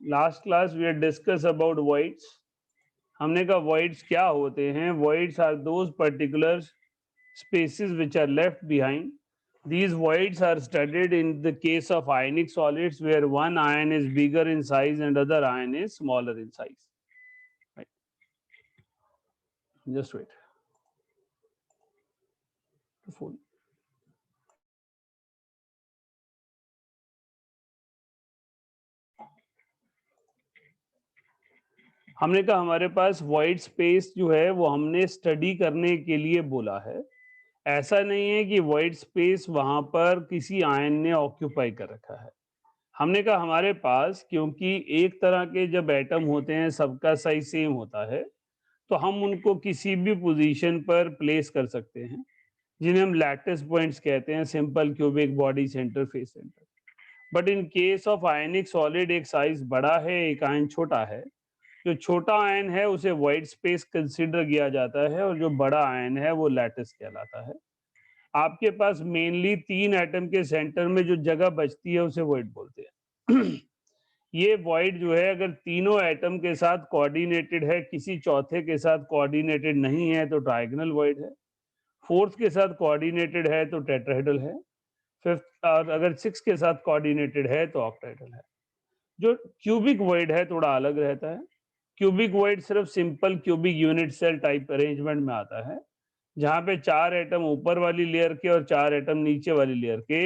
Last class we had discuss about voids. हमने कहा voids क्या होते हैं. Voids are those particular spaces which are left behind. These voids are studied in the case of ionic solids where one ion is bigger in size and other ion is smaller in size. Right. Just wait. The phone. हमने कहा हमारे पास void space जो है वो हमने study करने के लिए बोला है. ऐसा नहीं है कि void space वहां पर किसी आयन ने ऑक्यूपाई कर रखा है. हमने कहा हमारे पास क्योंकि एक तरह के जब एटम होते हैं सबका साइज सेम होता है तो हम उनको किसी भी पोजीशन पर प्लेस कर सकते हैं जिन्हें हम लैटिस पॉइंट्स कहते हैं. Simple cubic body centre face centre. But in case of ionic solid एक साइज बड़ा है एक आयन छोटा है. जो छोटा आयन है उसे वाइड स्पेस कंसीडर किया जाता है और जो बड़ा आयन है वो लैटिस कहलाता है. आपके पास मेनली 3 एटम के सेंटर में जो जगह बचती है उसे वॉइड बोलते हैं. ये वॉइड जो है अगर तीनों एटम के साथ कोऑर्डिनेटेड है, किसी चौथे के साथ कोऑर्डिनेटेड नहीं है तो ट्रायगोनल वॉइड है, फोर्थ के साथ कोऑर्डिनेटेड है तो टेट्राहेड्रल है, फिफ्थ और अगर सिक्स के साथ कोऑर्डिनेटेड है तो ऑक्टाहेड्रल है. जो क्यूबिक वॉइड है थोड़ा अलग रहता है. क्यूबिक वॉइड सिर्फ simple cubic unit cell type arrangement में आता है जहां पे 4 एटम ऊपर वाली लेयर के और 4 एटम नीचे वाली लेयर के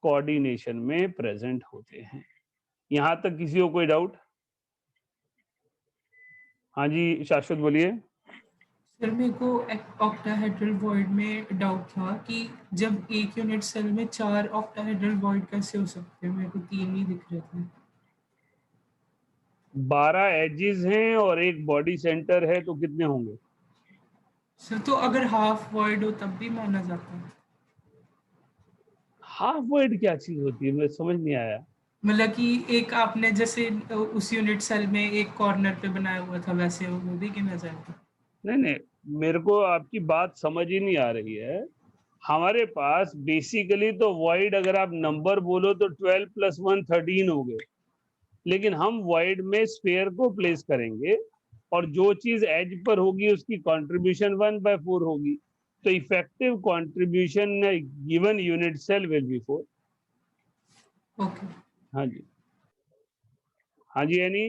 कोऑर्डिनेशन में प्रेजेंट होते हैं. यहां तक किसी को कोई डाउट? हाँ जी शाश्वत बोलिए. सर मेरे को ऑक्टाहेड्रल वॉइड में डाउट था कि जब एक यूनिट सेल में 4 ऑक्टाहेड्रल वॉइड कैसे हो सकते हैं, मेरे को 3 ही दिख रहे थे. 12 एजेस हैं और एक बॉडी सेंटर है तो कितने होंगे? सर तो अगर हाफ वॉइड हो तब भी माना जाता है? हाफ वॉइड क्या चीज होती है, मुझे समझ नहीं आया. मतलब कि एक आपने जैसे उस यूनिट सेल में एक कॉर्नर पे बनाया हुआ था वैसे वो भी गिना जाएगा? नहीं नहीं, मेरे को आपकी बात समझ ही नहीं आ रही है. हमारे पास बेसिकली तो वॉइड अगर आप नंबर बोलो तो 12 + 1 13 हो गए. लेकिन हम वॉइड में स्फीयर को प्लेस करेंगे और जो चीज एज पर होगी उसकी कंट्रीब्यूशन 1/4 होगी. तो effective contribution given unit cell will be 4. Okay. हाँ जी. हाँ जी यानी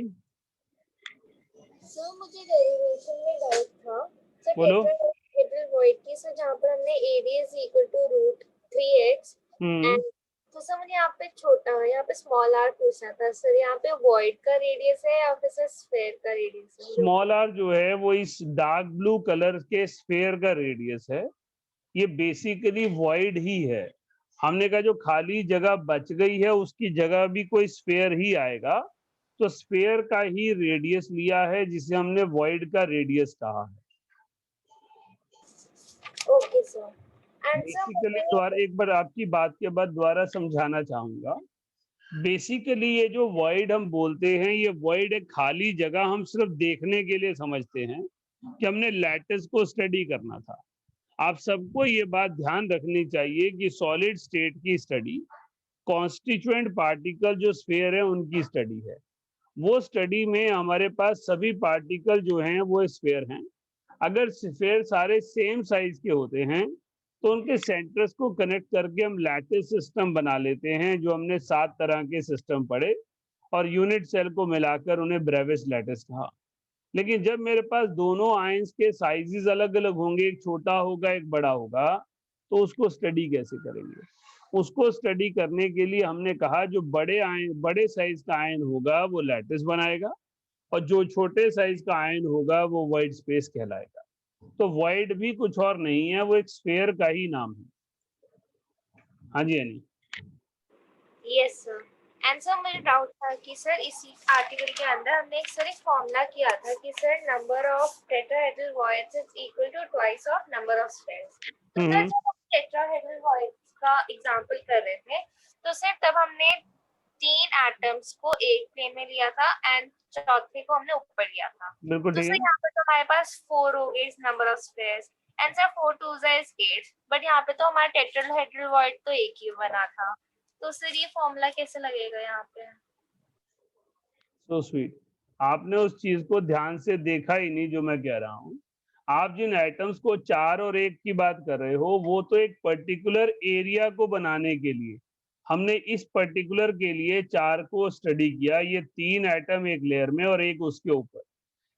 सर मुझे डेरिवेशन में डाउट था सर बोलो. टेट्राहेड्रल वॉइड की. सर जहाँ पर हमने area is equal to √3x and तो सर मुझे यहाँ पे छोटा यहाँ पे स्मॉल आर पूछना था सर. यहाँ पे वॉइड का रेडियस है या फिर सर स्फीयर का रेडियस है? स्मॉल आर जो है वो इस डार्क ब्लू कलर के स्फीयर का रेडियस है. ये बेसिकली वॉइड ही है. हमने कहा जो खाली जगह बच गई है उसकी जगह भी कोई स्फीयर ही आएगा. तो स्फीयर का ही रेडियस लिया है जिसे हमने वॉइड का रेडियस कहा है. Okay sir. And basically sir द्वारा एक बार आपकी बात के बाद दोबारा समझाना चाहूंगा. बेसिकली ये जो वॉइड हम बोलते हैं ये वॉइड एक खाली जगह हम सिर्फ देखने के लिए समझते हैं कि हमने लैटिस को स्टडी करना था. आप सबको ये बात ध्यान रखनी चाहिए कि सॉलिड स्टेट की स्टडी कॉन्स्टिट्यूएंट पार्टिकल जो स्फीयर है उनकी स्टडी है. वो स्टडी में हमारे पास सभी पार्टिकल जो हैं वो स्फीयर हैं. अगर स्फीयर सारे सेम साइज के होते हैं तो उनके सेंटर्स को कनेक्ट करके हम लैटिस सिस्टम बना लेते हैं जो हमने 7 तरह के सिस्टम पढ़े और यूनिट सेल को मिलाकर उन्हें ब्रेविस लैटिस कहा. लेकिन जब मेरे पास दोनों आयंस के साइजेस अलग अलग होंगे, एक छोटा होगा एक बड़ा होगा, तो उसको स्टडी कैसे करेंगे? उसको स्टडी करने के लिए हमने कहा जो बड़े साइज का आयन होगा वो लैटिस बनाएगा और जो छोटे साइज का आयन होगा वो वाइड स्पेस कहलाएगा. तो वाइड भी कुछ और नहीं है, वो एक स्फीयर का ही नाम है. हाँ जी यानी यस सर. एंड सर मुझे डाउट था कि सर इसी आर्टिकल के अंदर हमने एक फॉर्मूला किया था कि sir number of tetrahedral voids is equal to twice of number of spheres. तो सर जब हम टेट्राहेड्रल वॉइड्स का एग्जांपल कर रहे थे तो सर तब हमने 3 एटम्स को एक प्लेन में लिया था एंड चौथे को हमने ऊपर लिया था. तो सर यहाँ पे तो हमारे पास 4 हो गए number of spheres and sir 4 2s is 8. But यहाँ पे तो हमारा टेट्राहेड्रल वॉइड तो एक ही बना था. तो सर ये फॉर्मूला कैसे लगेगा यहाँ पे? So sweet. आपने उस चीज को ध्यान से देखा ही नहीं जो मैं कह रहा हूँ। आप जिन एटम्स को 4 और 1 की बात कर रहे हो वो तो एक पर्टिकुलर एरिया को बनाने के लिए हमने इस पर्टिकुलर के लिए 4 को स्टडी किया, ये 3 एटम एक लेयर में और एक उसके ऊपर।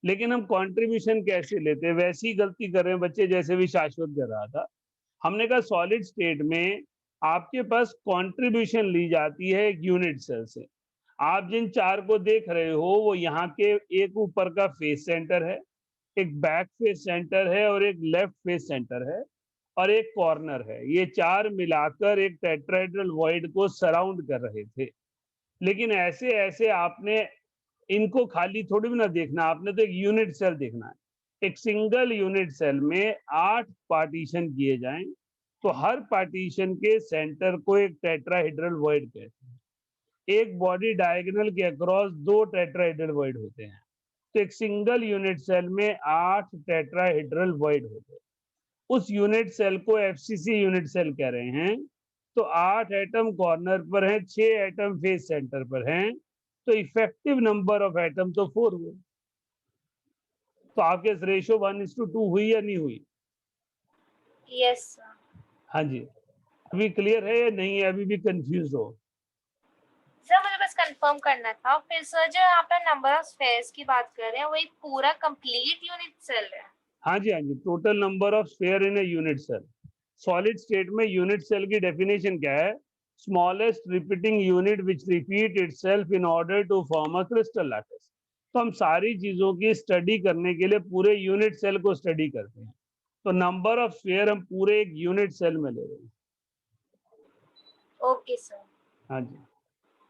लेकिन हम कंट्रीब्यूशन कैसे लेते हैं, वैसी गलती कर रहे हैं बच्चे जैसे भी शाश्वत कर रहा था। हमने कहा सॉलिड स्टेट में आपके पास कंट्रीब्यूशन ली जाती है एक यूनिट सेल से। आप जिन 4 को देख रहे हो वो यहाँ के एक ऊपर का फेस सेंटर है, एक बैक फेस सेंटर है और एक लेफ्ट फेस सेंटर है और एक कॉर्नर है। ये 4 मिलाकर एक टेट्राहेड्रल वॉइड को सराउंड कर रहे थे। लेकिन ऐसे ऐसे आपने इनको खाली थोड़ी भी ना देखना, आपने तो एक यूनिट सेल देखना है। एक सिंगल यूनिट सेल में 8 पार्टीशन किए जाएं तो हर पार्टीशन के सेंटर को एक टेट्राहेड्रल वॉइड कहते हैं। एक बॉडी डायगोनल के अक्रॉस 2 टेट्राहेड्रल वॉइड होते हैं। तो एक सिंगल यूनिट सेल में 8 टेट्राहेड्रल वॉइड होते हैं। उस यूनिट सेल को एफसीसी यूनिट सेल कह रहे हैं। तो 8 एटम कॉर्नर पर हैं, 6 एटम फेस सेंटर पर हैं, तो इफेक्टिव नंबर ऑफ एटम तो 4 हुए। तो आपके रेशियो 1:2 हुई या नहीं हुई? Yes sir. हाँ जी। अभी क्लियर है या नहीं है, अभी भी कंफ्यूज हो? सर मुझे बस कंफर्म करना था। फिर सर जो आप नंबर ऑफ स्फेयर्स की बात कर रहे हैं वो एक पूरा कंप्लीट यूनिट सेल है? हाँ जी, हाँ जी, total number of sphere in a unit cell. Solid state में यूनिट सेल की डेफिनेशन क्या है? Smallest repeating unit which repeat itself in order to form a crystal lattice. तो हम सारी चीजों की स्टडी करने के लिए पूरे यूनिट सेल को स्टडी करते हैं। तो नंबर ऑफ स्फीयर हम पूरे एक यूनिट सेल में ले रहे हैं। Okay sir. हाँ जी।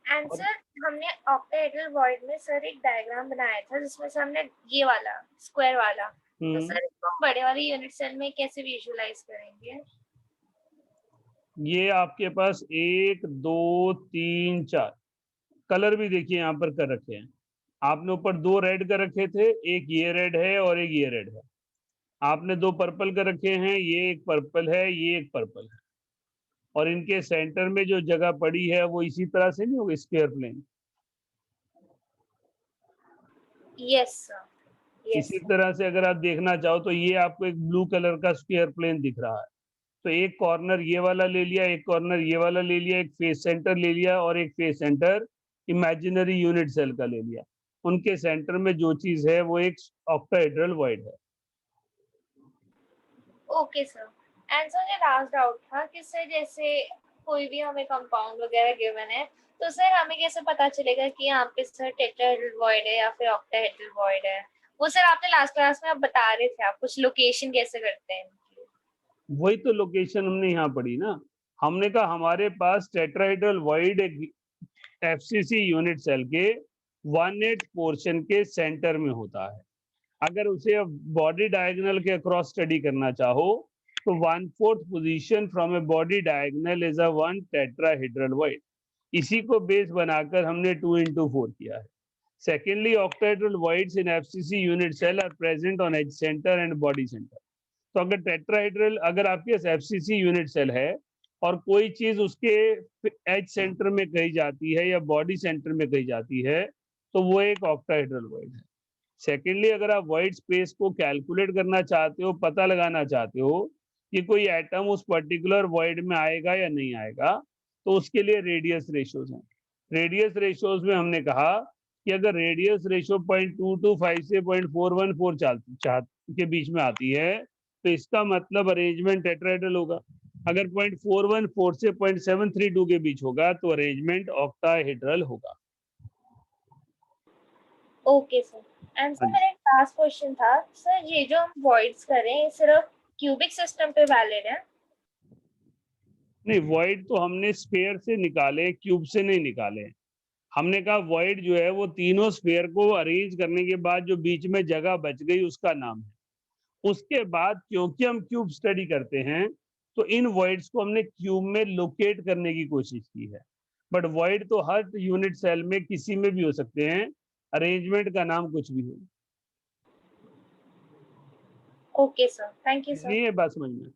एंड और सर हमने ऑक्टाहेड्रल वॉइड में सर एक डायग्राम बनाया था जिसमें से हमने ये वाला स्क्वायर वाला, तो सर इसको हम बड़े वाले यूनिट सेल में कैसे विजुअलाइज करेंगे? ये आपके पास 1 2 3 4 कलर भी देखिए यहाँ पर कर रखे हैं। आपने ऊपर 2 रेड कर रखे थे, एक ये रेड है और एक ये रेड है। आपने 2 पर्पल कर रखे हैं, ये एक पर्पल है, ये एक पर्पल है। और इनके सेंटर में जो जगह पड़ी है वो इसी तरह से नहीं होगी, square plane. Yes sir. Yes इसी तरह से अगर आप देखना चाहो तो ये आपको एक ब्लू कलर का स्क्वायर प्लेन दिख रहा है। तो एक कॉर्नर ये वाला ले लिया, एक कॉर्नर ये वाला ले लिया, एक फेस सेंटर ले लिया और एक face centre imaginary unit cell का ले लिया। उनके सेंटर में जो चीज है वो एक ऑक्टाहेड्रल वॉइड है। Okay sir. एंड सर ये लास्ट डाउट था कि सर जैसे कोई भी हमें कंपाउंड वगैरह गिवन है तो सर हमें कैसे पता चलेगा कि यहाँ पे सर टेट्राहेड्रल वॉइड है या फिर ऑक्टाहेड्रल वॉइड है? वो सर आपने लास्ट क्लास में आप बता रहे थे, आप कुछ लोकेशन कैसे करते हैं इनकी? वही तो लोकेशन हमने यहाँ पढ़ी ना। हमने कहा हमारे पास tetrahedral void FCC unit cell के 1/8 पोर्शन के सेंटर में होता है। अगर उसे बॉडी डायगोनल के अक्रॉस स्टडी करना चाहो तो 1/4 position from a body diagonal is a 1 tetrahedral void. इसी को बेस बनाकर हमने 2x4 किया है। Secondly, octahedral voids in FCC unit cell are present on edge centre and body centre. तो अगर टेट्राहेड्रल, अगर आपके पास एफसीसी यूनिट सेल है और कोई चीज उसके एज सेंटर में कही जाती है या बॉडी सेंटर में कही जाती है तो वो एक ऑक्टाहेड्रल वॉइड है। सेकेंडली, अगर आप वॉइड स्पेस को कैलकुलेट करना चाहते हो, पता लगाना चाहते हो कि कोई एटम उस पर्टिकुलर वॉइड में आएगा या नहीं आएगा, तो उसके लिए रेडियस रेशियोज हैं। रेडियस रेशियोज में हमने कहा कि अगर रेडियस रेशियो 0.225 से 0.414 के बीच में आती है तो इसका मतलब अरेंजमेंट टेट्राहेड्रल होगा। अगर 0.414 से 0.732 के बीच होगा तो अरेंजमेंट ऑक्टाहेड्रल होगा। Okay sir. एंड सर मेरा एक लास्ट क्वेश्चन था, सर ये जो हम वॉइड्स करें सिर्फ क्यूबिक सिस्टम पे वैलिड है? नहीं, वॉइड तो हमने स्फीयर से निकाले, क्यूब से नहीं निकाले। हमने कहा वॉइड जो है वो तीनों स्फीयर को अरेंज करने के बाद जो बीच में जगह बच गई उसका नाम है। उसके बाद क्योंकि हम क्यूब स्टडी करते हैं तो इन वॉइड्स को हमने क्यूब में लोकेट करने की कोशिश की है। बट वॉइड तो हर यूनिट सेल में किसी में भी हो सकते हैं, अरेंजमेंट का नाम कुछ भी हो। Okay sir, thank you sir. नहीं है बात समझ में?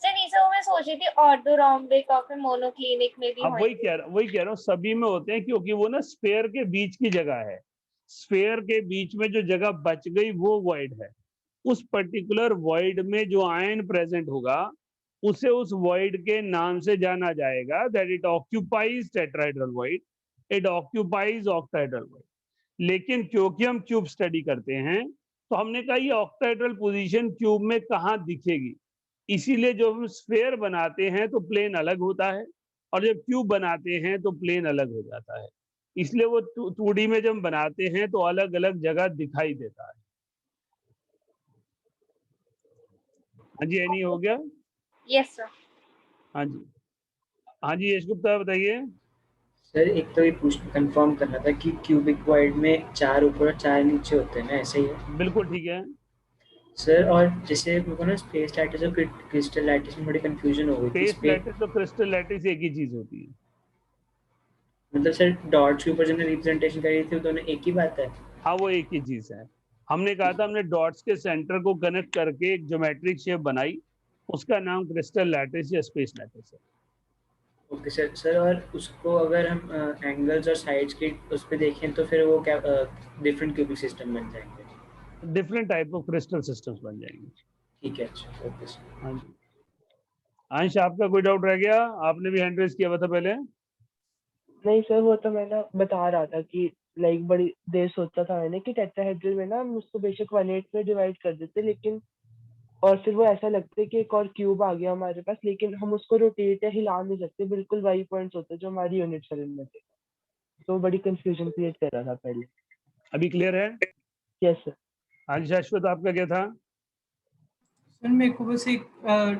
सर नहीं सर, वो मैं सोच रही थी ऑर्थोरोम्बिक और फिर मोनोक्लिनिक में भी अब वही कह रहा हूँ, सभी में होते हैं क्योंकि वो ना स्फीयर के बीच की जगह है। स्फेयर के बीच में जो जगह बच गई वो वॉइड है। उस पर्टिकुलर वॉइड में जो आयन प्रेजेंट होगा उसे उस वॉइड के नाम से जाना जाएगा, that it occupies tetrahedral void, it occupies octahedral void. लेकिन क्योंकि हम क्यूब स्टडी करते हैं तो हमने कहा ये ऑक्टाहेड्रल पोजीशन क्यूब में कहाँ दिखेगी, इसीलिए जब हम स्फेयर बनाते हैं तो प्लेन अलग होता है और जब क्यूब बनाते हैं तो प्लेन अलग हो जाता है। इसलिए वो 2D में जब हम बनाते हैं तो अलग अलग जगह दिखाई देता है। हाँ जी, एनी हो गया? Yes sir. हाँ जी, हाँ जी यश गुप्ता बताइए। सर एक तो ये कंफर्म करना था कि क्यूबिक वॉइड में 4 ऊपर और 4 नीचे होते हैं ना, ऐसे ही है? बिल्कुल ठीक है सर और जैसे मेरे को ना स्पेस लैटिस और क्रिस्टल लैटिस में बड़ी कंफ्यूजन हो गई थी। स्पेस लैटिस और क्रिस्टल लैटिस एक ही चीज होती है। मतलब सर डॉट्स के ऊपर जो रिप्रेजेंटेशन करी थी वो दोनों एक ही बात है? हाँ वो एक ही चीज है। हमने कहा था हमने डॉट्स के सेंटर को कनेक्ट करके एक ज्योमेट्रिक शेप बनाई, उसका नाम क्रिस्टल लैटिस या स्पेस लैटिस है। Okay sir. सर और उसको अगर हम एंगल्स और साइड्स के उस पे देखें तो फिर वो क्या डिफरेंट क्यूबिक सिस्टम बन जाएंगे? Different type of crystal systems बन जाएंगे। ठीक है, अच्छा, ओके सर। हाँ जी, अंश आपका कोई डाउट रह गया? आपने भी हैंड रेज किया हुआ था पहले। नहीं सर, वो तो मैं ना बता रहा था कि लाइक बड़ी देर सोचा था मैंने कि टेट्राहेड्रल में ना हम उसको बेशक 1/8 में डिवाइड कर देते, लेकिन और फिर वो ऐसा लगता है कि एक और क्यूब आ गया हमारे पास, लेकिन हम उसको रोटेट या हिला नहीं सकते, बिल्कुल वही पॉइंट्स होते जो हमारी यूनिट सेल में थे। तो बड़ी कंफ्यूजन क्रिएट कर रहा था पहले। अभी क्लियर है? Yes sir. हाँ जी शाश्वत, आपका क्या था? सर मेरे को बस एक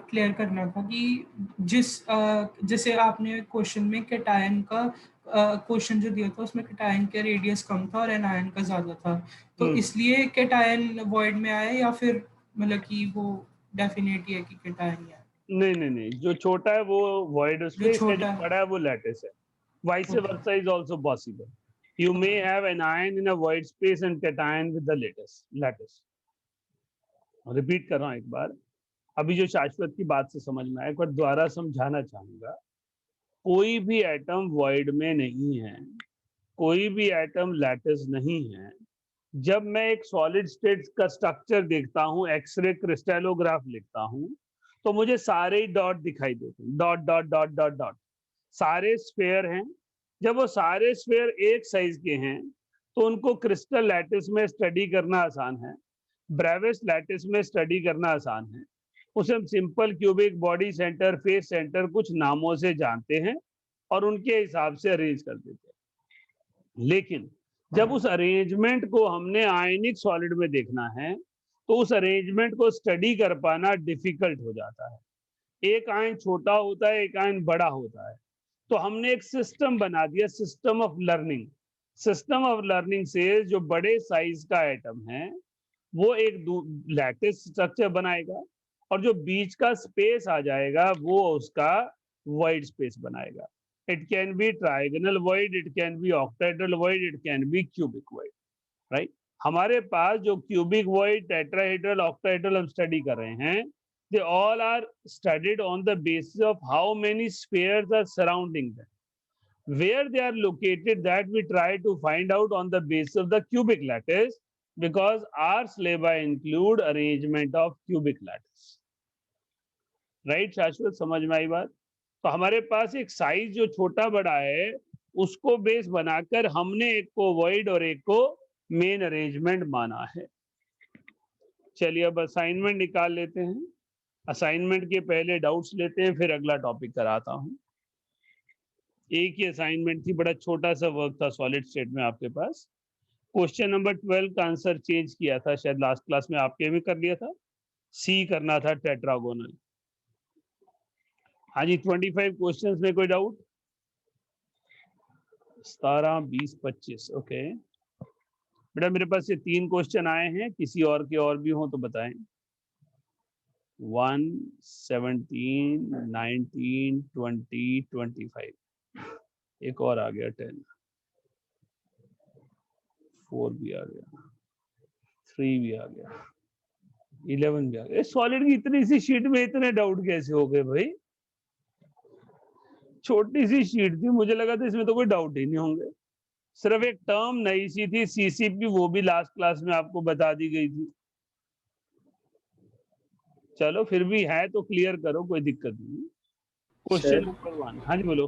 क्लियर करना था कि जैसे आपने क्वेश्चन में कैटायन का क्वेश्चन जो दिया था उसमें कैटायन का रेडियस कम था और एनायन का ज्यादा था, तो इसलिए कैटायन वॉइड में आया या फिर मतलब कि वो डेफिनेट ही है कि कैटायन है? नहीं नहीं नहीं, जो छोटा है वो वॉइड स्पेस है, जो छोटा है। बड़ा है वो लैटिस है। Vice versa is also possible. You may have an ion in a void space and cation with the lattice. Repeat कर रहा हूं एक बार, अभी जो शाश्वत की बात से समझ में आया, एक बार दोबारा समझाना चाहूंगा। कोई भी एटम वॉइड में नहीं है, कोई भी एटम लैटिस नहीं है। जब मैं एक सॉलिड स्टेट का स्ट्रक्चर देखता हूं, एक्सरे क्रिस्टलोग्राफ लिखता हूं, तो मुझे सारे डॉट दिखाई देते हैं, dot dot dot dot dot. सारे स्फेयर हैं। जब वो सारे स्फेयर एक साइज के हैं तो उनको क्रिस्टल लैटिस में स्टडी करना आसान है, ब्रेविस लैटिस में स्टडी करना आसान है। उसे हम simple cubic, body centre, face centre कुछ नामों से जानते हैं और उनके हिसाब से अरेंज कर देते हैं। लेकिन जब उस अरेंजमेंट को हमने आयनिक सॉलिड में देखना है तो उस अरेंजमेंट को स्टडी कर पाना डिफिकल्ट हो जाता है। एक आयन छोटा होता है, एक आयन बड़ा होता है। तो हमने एक सिस्टम बना दिया, system of learning. System of learning से जो बड़े साइज का एटम है वो एक लैटिस स्ट्रक्चर बनाएगा और जो बीच का स्पेस आ जाएगा वो उसका वॉइड स्पेस बनाएगा। It can be trigonal void, it can be octahedral void, it can be cubic void, right. हमारे पास जो क्यूबिक वॉइड, टेट्राहेड्रल, ऑक्टाहेड्रल हम स्टडी कर रहे हैं, they all are studied on the basis of how many spheres are surrounding them. Where they are located, that we try to find out on the basis of the cubic lattice, because our syllabi include arrangement of cubic lattice. Right, शाश्वत, समझ में आई बात? तो हमारे पास एक size जो छोटा बड़ा है उसको बेस बनाकर हमने एक को वॉइड और एक को मेन अरेंजमेंट माना है। चलिए अब असाइनमेंट निकाल लेते हैं। असाइनमेंट के पहले डाउट्स लेते हैं, फिर अगला टॉपिक कराता हूं। एक ही असाइनमेंट थी, बड़ा छोटा सा वर्क था सॉलिड स्टेट में आपके पास। क्वेश्चन नंबर 12 का आंसर चेंज किया था, शायद लास्ट क्लास में आपके भी कर लिया था। सी करना था टेट्रागोनल। हाँ जी, 25 क्वेश्चंस में कोई डाउट? 17, 20, 25, ओके बेटा। मेरे पास ये 3 क्वेश्चन आए हैं, किसी और के और भी हो तो बताएं। 1, 17, 19, 20, 25, एक और आ गया 10, 4 भी आ गया, 3 भी आ गया, 11 भी आ गया। सॉलिड की इतनी सी शीट में इतने डाउट कैसे हो गए भाई? छोटी सी शीट थी, मुझे लगा था इसमें तो कोई डाउट ही नहीं होंगे। सिर्फ एक टर्म नई सी थी सीसीपी, वो भी लास्ट क्लास में आपको बता दी गई थी। चलो फिर भी है तो क्लियर करो, कोई दिक्कत नहीं। क्वेश्चन सर नंबर 1, हाँ जी बोलो।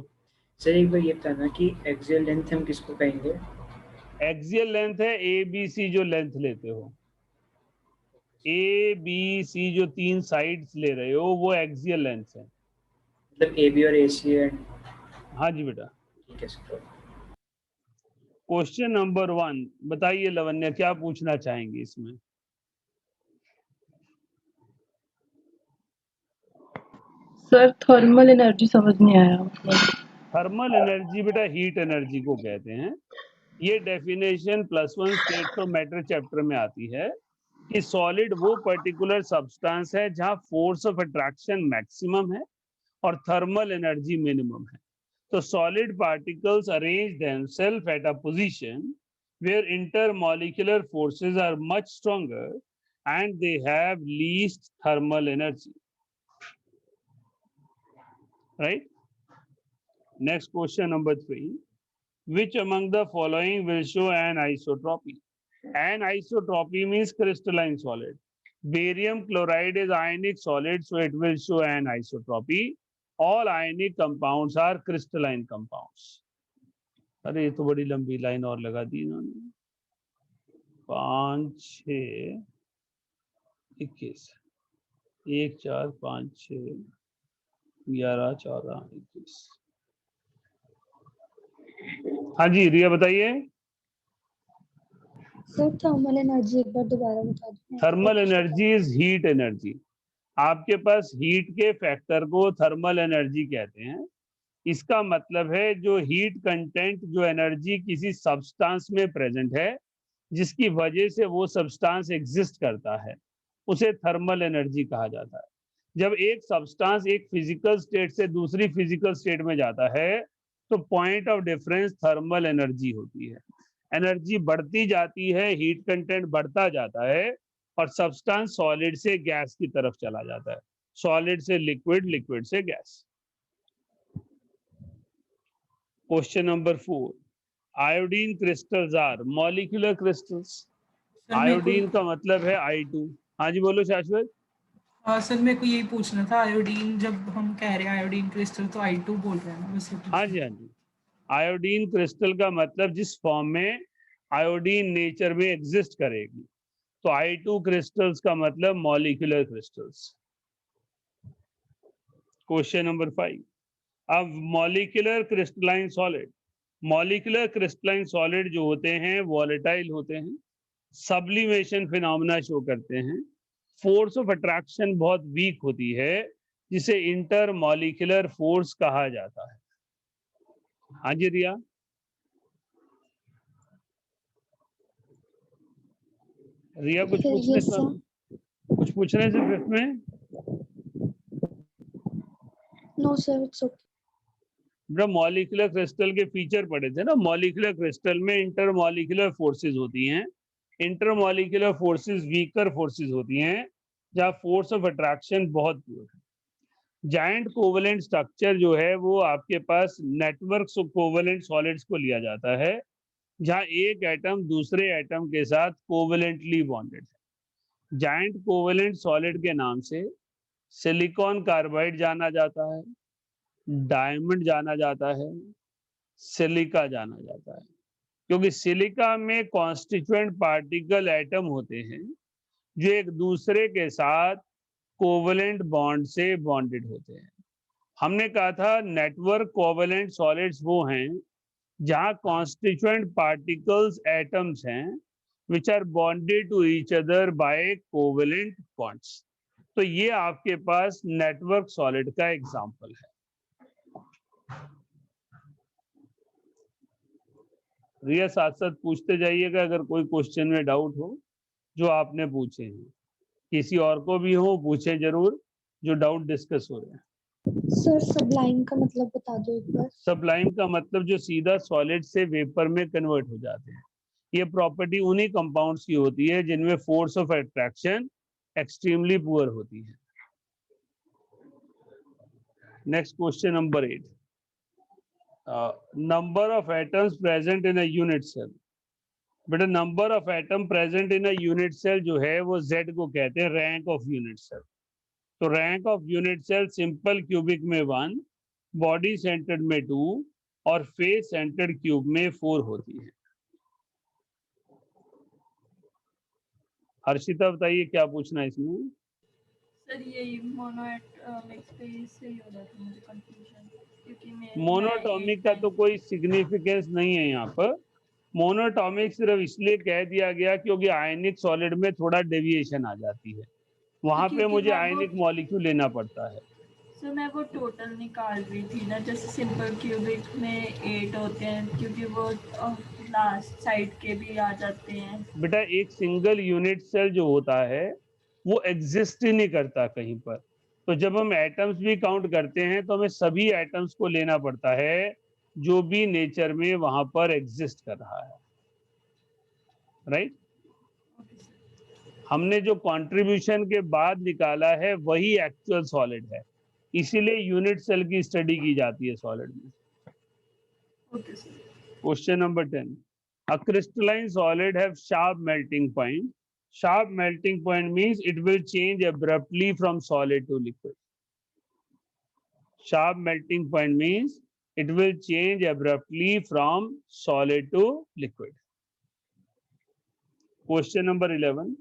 सर एक बार ये बताना कि एक्सियल लेंथ हम किसको कहेंगे? एक्सियल लेंथ है ए बी सी, जो लेंथ लेते हो ए बी सी, जो 3 साइड्स ले रहे हो वो एक्सियल लेंथ है। मतलब ए बी और ए सी एंड, हाँ जी बेटा। ठीक है सर। क्वेश्चन नंबर 1 बताइए लवन्या, क्या पूछना चाहेंगे इसमें? सर थर्मल एनर्जी समझ नहीं आया मतलब। थर्मल एनर्जी बेटा हीट एनर्जी को कहते हैं। ये definition +1 states of matter chapter में आती है कि सॉलिड वो पर्टिकुलर सब्सटेंस है जहां फोर्स ऑफ अट्रैक्शन मैक्सिमम है और थर्मल एनर्जी मिनिमम है। तो solid particles arrange themselves at a position where intermolecular forces are much stronger and they have least thermal energy. Right? Next question number 3. Which among the following will show an isotropy? Anisotropy means crystalline solid. Barium chloride is ionic solid, so it will show an isotropy. All ionic compounds are crystalline compounds. अरे ये तो बड़ी लंबी line और लगा दी इन्होंने। 5, 6, 21, 1, 4, 5, 6, 11, 14, 21। हाँ जी रिया बताइए। सर थर्मल एनर्जी एक बार दोबारा बता दो। Thermal energy is heat energy. आपके पास हीट के फैक्टर को थर्मल एनर्जी कहते हैं। इसका मतलब है जो हीट कंटेंट, जो एनर्जी किसी सब्सटेंस में प्रेजेंट है जिसकी वजह से वो सब्सटेंस एग्जिस्ट करता है, उसे थर्मल एनर्जी कहा जाता है। जब एक सब्सटेंस एक फिजिकल स्टेट से दूसरी फिजिकल स्टेट में जाता है तो point of difference thermal energy होती है। एनर्जी बढ़ती जाती है, हीट कंटेंट बढ़ता जाता है और सब्सटेंस सॉलिड से गैस की तरफ चला जाता है, सॉलिड से लिक्विड, लिक्विड से gas. Question number 4. Iodine crystals are molecular crystals. Iodine का मतलब है I2। हाँ जी बोलो शाश्वत। सर मेरे को यही पूछना था, आयोडीन जब हम कह रहे हैं आयोडीन क्रिस्टल तो I2 बोल रहे हैं ना वैसे? हाँ जी हाँ जी। आयोडीन क्रिस्टल का मतलब जिस फॉर्म में आयोडीन नेचर में एग्जिस्ट करेगी, तो I2 क्रिस्टल्स का मतलब मॉलिक्यूलर क्रिस्टल्स। Question number 5. अब molecular crystalline solid, molecular crystalline solid जो होते हैं वॉलेटाइल होते हैं, सब्लिमेशन फिनोमेना शो करते हैं, फोर्स ऑफ अट्रैक्शन बहुत वीक होती है जिसे इंटर मॉलिक्यूलर फोर्स कहा जाता है। हाँ जी रिया। रिया कुछ पूछने से, कुछ पूछने से फिफ्थ में? No sir it's okay. जब मॉलिक्यूलर क्रिस्टल के फीचर पढ़े थे ना, मॉलिक्यूलर क्रिस्टल में इंटर मॉलिक्यूलर फोर्सेस होती हैं। Intermolecular forces weaker forces होती हैं जहाँ फोर्स ऑफ अट्रैक्शन बहुत प्योर है। जायंट कोवेलेंट स्ट्रक्चर जो है वो आपके पास नेटवर्क कोवेलेंट सॉलिड्स को लिया जाता है जहाँ एक एटम दूसरे एटम के साथ कोवेलेंटली बॉन्डेड है। जायंट कोवेलेंट सॉलिड के नाम से सिलिकॉन कार्बाइड जाना जाता है, डायमंड जाना जाता है, सिलिका जाना जाता है, क्योंकि सिलिका में कॉन्स्टिट्यूएंट पार्टिकल एटम होते हैं जो एक दूसरे के साथ कोवेलेंट बॉन्ड से बॉन्डेड होते हैं। हमने कहा था नेटवर्क कोवेलेंट सॉलिड्स वो हैं जहां कॉन्स्टिट्यूएंट पार्टिकल्स एटम्स हैं which are bonded to each other by covalent bonds. तो ये आपके पास नेटवर्क सॉलिड का एग्जांपल है। रिया साथ साथ पूछते जाइएगा अगर कोई क्वेश्चन में डाउट हो जो आपने पूछे हैं, किसी और को भी हो पूछे जरूर जो डाउट डिस्कस हो रहे हैं। सर सबलाइम का मतलब बता दो एक बार। सबलाइम का मतलब जो सीधा सॉलिड से वेपर में कन्वर्ट हो जाते हैं। ये प्रॉपर्टी उन्हीं कंपाउंड्स की होती है जिनमें force of attraction extremely poor होती है। Next question number 8. Number of atoms present in a unit cell. बेटा number of atom present in a unit cell जो है वो Z को कहते हैं रैंक ऑफ यूनिट सेल। तो rank of unit cell simple cubic में 1, बॉडी सेंटर्ड में 2 और फेस सेंटर्ड क्यूब में 4 होती है। हर्षिता बताइए क्या पूछना है इसमें? सर यही मोनोएटॉमिक स्पेस से ही हो रहा था मुझे कंफ्यूजन, क्योंकि मैं मोनोटॉमिक का तो कोई सिग्निफिकेंस नहीं है यहाँ पर। मोनोटॉमिक सिर्फ इसलिए कह दिया गया क्योंकि आयनिक सॉलिड में थोड़ा डेविएशन आ जाती है, वहां पे क्योंकि मुझे मैं आयनिक मॉलिक्यूल लेना पड़ता है। सर मैं वो टोटल निकाल रही थी ना, जैसे सिंपल क्यूबिक में 8 होते हैं, क्योंकि वो लास्ट साइड के भी आ जाते हैं। बेटा एक सिंगल यूनिट सेल जो होता है वो एग्जिस्ट ही नहीं करता कहीं पर। तो जब हम एटम्स भी काउंट करते हैं तो हमें सभी एटम्स को लेना पड़ता है जो भी नेचर में वहां पर एग्जिस्ट कर रहा है, राइट। हमने जो कंट्रीब्यूशन के बाद निकाला है वही एक्चुअल सॉलिड है, इसीलिए यूनिट सेल की स्टडी की जाती है सॉलिड में। Question number 10, a crystalline solid have sharp melting point. Sharp melting point means it will change abruptly from solid to liquid. Sharp melting point means it will change abruptly from solid to liquid. Question number 11,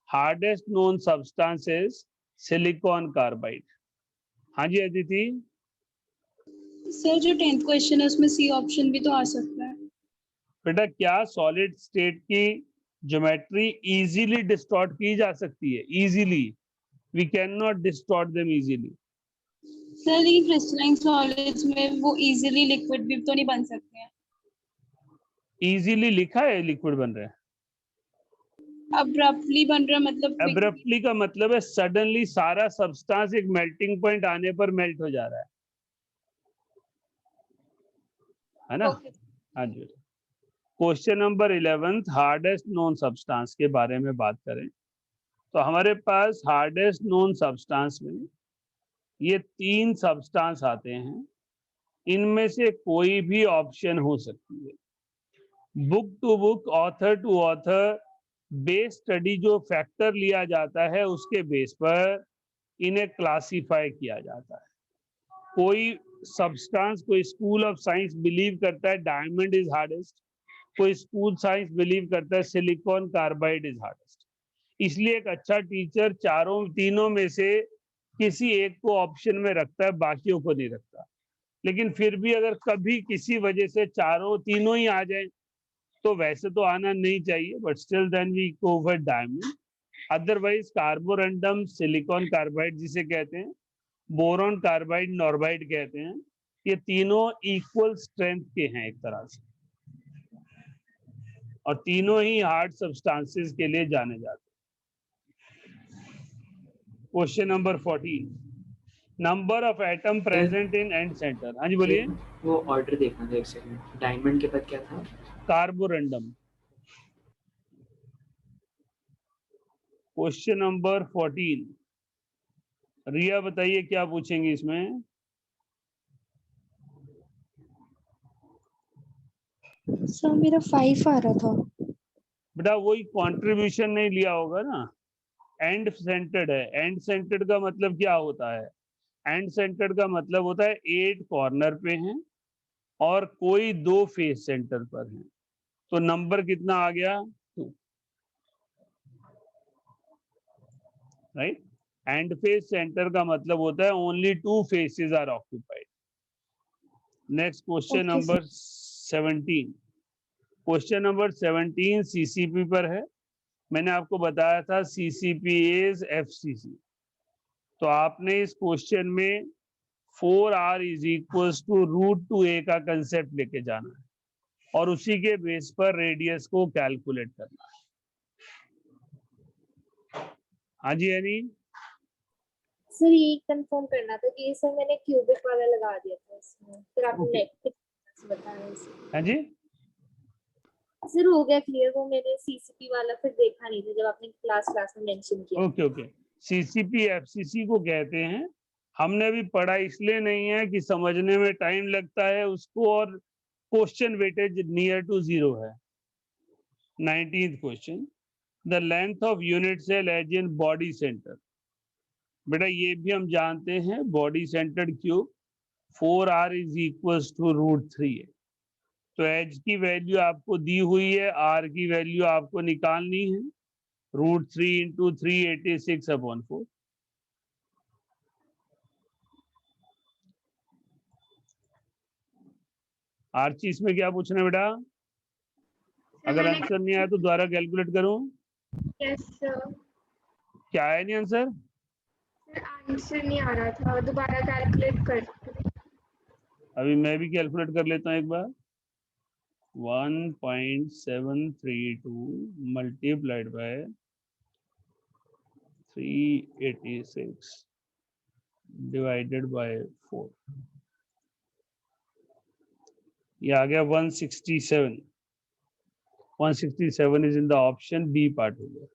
hardest known substance is silicon carbide. हाँ जी Aditi. Sir जो 10th question है उसमें C option भी तो आ सकता है। बेटा क्या सॉलिड स्टेट की ज्योमेट्री इजीली डिस्टॉर्ट की जा सकती है? Easily we can not distort them easily. Sir लेकिन क्रिस्टलाइन सॉलिड्स में वो इजीली लिक्विड भी तो नहीं बन सकते हैं। इजीली लिखा है लिक्विड बन रहे हैं, अब्रप्टली बन रहा मतलब एब्रप्टली का मतलब है सडनली सारा सब्सटेंस एक मेल्टिंग पॉइंट आने पर मेल्ट हो जा रहा है ना? हाँ जी। Question number 11, hardest known substance के बारे में बात करें तो हमारे पास हार्डेस्ट नोन सब्सटेंस में ये 3 सब्सटेंस आते हैं, इनमें से कोई भी ऑप्शन हो सकती है। Book to book, author to author base study जो फैक्टर लिया जाता है उसके बेस पर इन्हें क्लासिफाई किया जाता है। कोई सब्सटेंस, कोई स्कूल ऑफ साइंस बिलीव करता है डायमंड इज हार्डेस्ट, कोई स्कूल साइंस बिलीव करता है सिलिकॉन कार्बाइड इज हार्डेस्ट। इसलिए एक अच्छा टीचर तीनों में से किसी एक को ऑप्शन में रखता है, बाकियों को नहीं रखता। लेकिन फिर भी अगर कभी किसी वजह से तीनों ही आ जाए तो वैसे तो आना नहीं चाहिए, but still then we go for diamond. Otherwise carborundum silicon carbide जिसे कहते हैं, बोरॉन कार्बाइड नॉर्बाइड कहते हैं, ये तीनों इक्वल स्ट्रेंथ के हैं एक तरह से, और तीनों ही हार्ड सब्सटेंसेस के लिए जाने जाते हैं। Question number 14, number of atom present in and centre. हाँ जी बोलिए। वो ऑर्डर देखना था एक सेकंड, डायमंड के बाद क्या था? कार्बोरंडम। क्वेश्चन नंबर 14, रिया बताइए क्या पूछेंगे इसमें? सर मेरा 5 आ रहा था। बेटा वही कंट्रीब्यूशन नहीं लिया होगा ना, एंड सेंटर्ड है। एंड सेंटर्ड का मतलब क्या होता है? एंड सेंटर्ड का मतलब होता है 8 कॉर्नर पे हैं और कोई 2 फेस सेंटर पर हैं, तो नंबर कितना आ गया? 2, राइट। एंड फेस सेंटर का मतलब होता है only 2 faces are occupied. Next question number 17। Question number 17 CCP पर है। मैंने आपको बताया था सीसीपी इज एफसीसी, तो आपने इस क्वेश्चन में 4r is equals to √2a का कंसेप्ट लेके जाना है और उसी के बेस पर रेडियस को कैलकुलेट करना है। हाँ जी यानी सर ये कंफर्म करना था कि सर मैंने क्यूबिक वाला लगा दिया था इसमें, फिर आपने बताया इसे। हाँ जी सर हो गया क्लियर, वो मैंने सीसीपी वाला फिर देखा नहीं था जब आपने क्लास में मेंशन किया। ओके सीसीपी एफसीसी को कहते हैं हमने अभी पढ़ा इसलिए नहीं है कि समझने में टाइम लगता है उसको, और क्वेश्चन वेटेज नियर टू 0 है। 19th question, the length of unit cell edge in body centre. बेटा ये भी हम जानते हैं, body centred cube 4r is equals to √3 है। तो एच की वैल्यू आपको दी हुई है, आर की वैल्यू आपको निकालनी है, √3 इंटू 386/4। आर्ची इसमें क्या पूछना है बेटा? अगर आंसर नहीं आया तो दोबारा कैलकुलेट करूं? Yes sir. क्या आया नहीं आंसर? आंसर नहीं आ रहा था, दोबारा कैलकुलेट कर। अभी मैं भी कैलकुलेट कर लेता हूं एक बार। 1.732 मल्टीप्लाइड बाय 386 डिवाइडेड बाय 4, ये आ गया 167। 167 is in the option B part हो गया।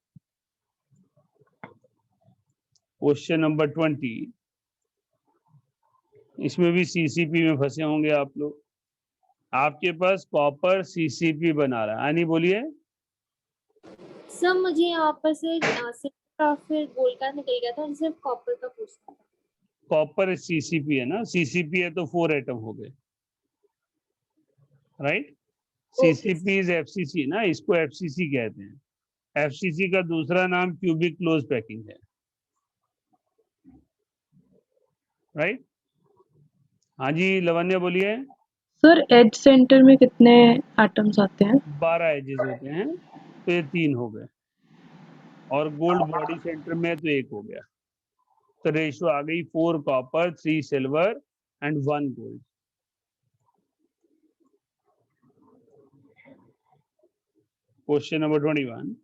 क्वेश्चन नंबर 20, इसमें भी सीसीपी में फंसे होंगे आप लोग। आपके पास कॉपर सीसीपी बना रहा है, आनी बोलिए। सर मुझे यहाँ पर से सिल्वर फिर गोल्ड का निकल गया था, सिर्फ कॉपर का पूछना था। कॉपर सीसीपी है ना, सीसीपी है तो 4 एटम हो गए, राइट। सीसीपी इज एफसीसी ना, इसको एफसीसी कहते हैं। एफसीसी का दूसरा नाम क्यूबिक क्लोज पैकिंग है, राइट। हाँ जी लवन्या बोलिए। सर एज सेंटर में कितने एटम्स आते हैं? 12 एजेस होते हैं, तो ये 3 हो गए, और गोल्ड बॉडी सेंटर में तो 1 हो गया। तो रेशियो आ गई 4 copper 3 silver and 1 gold. Question number 21,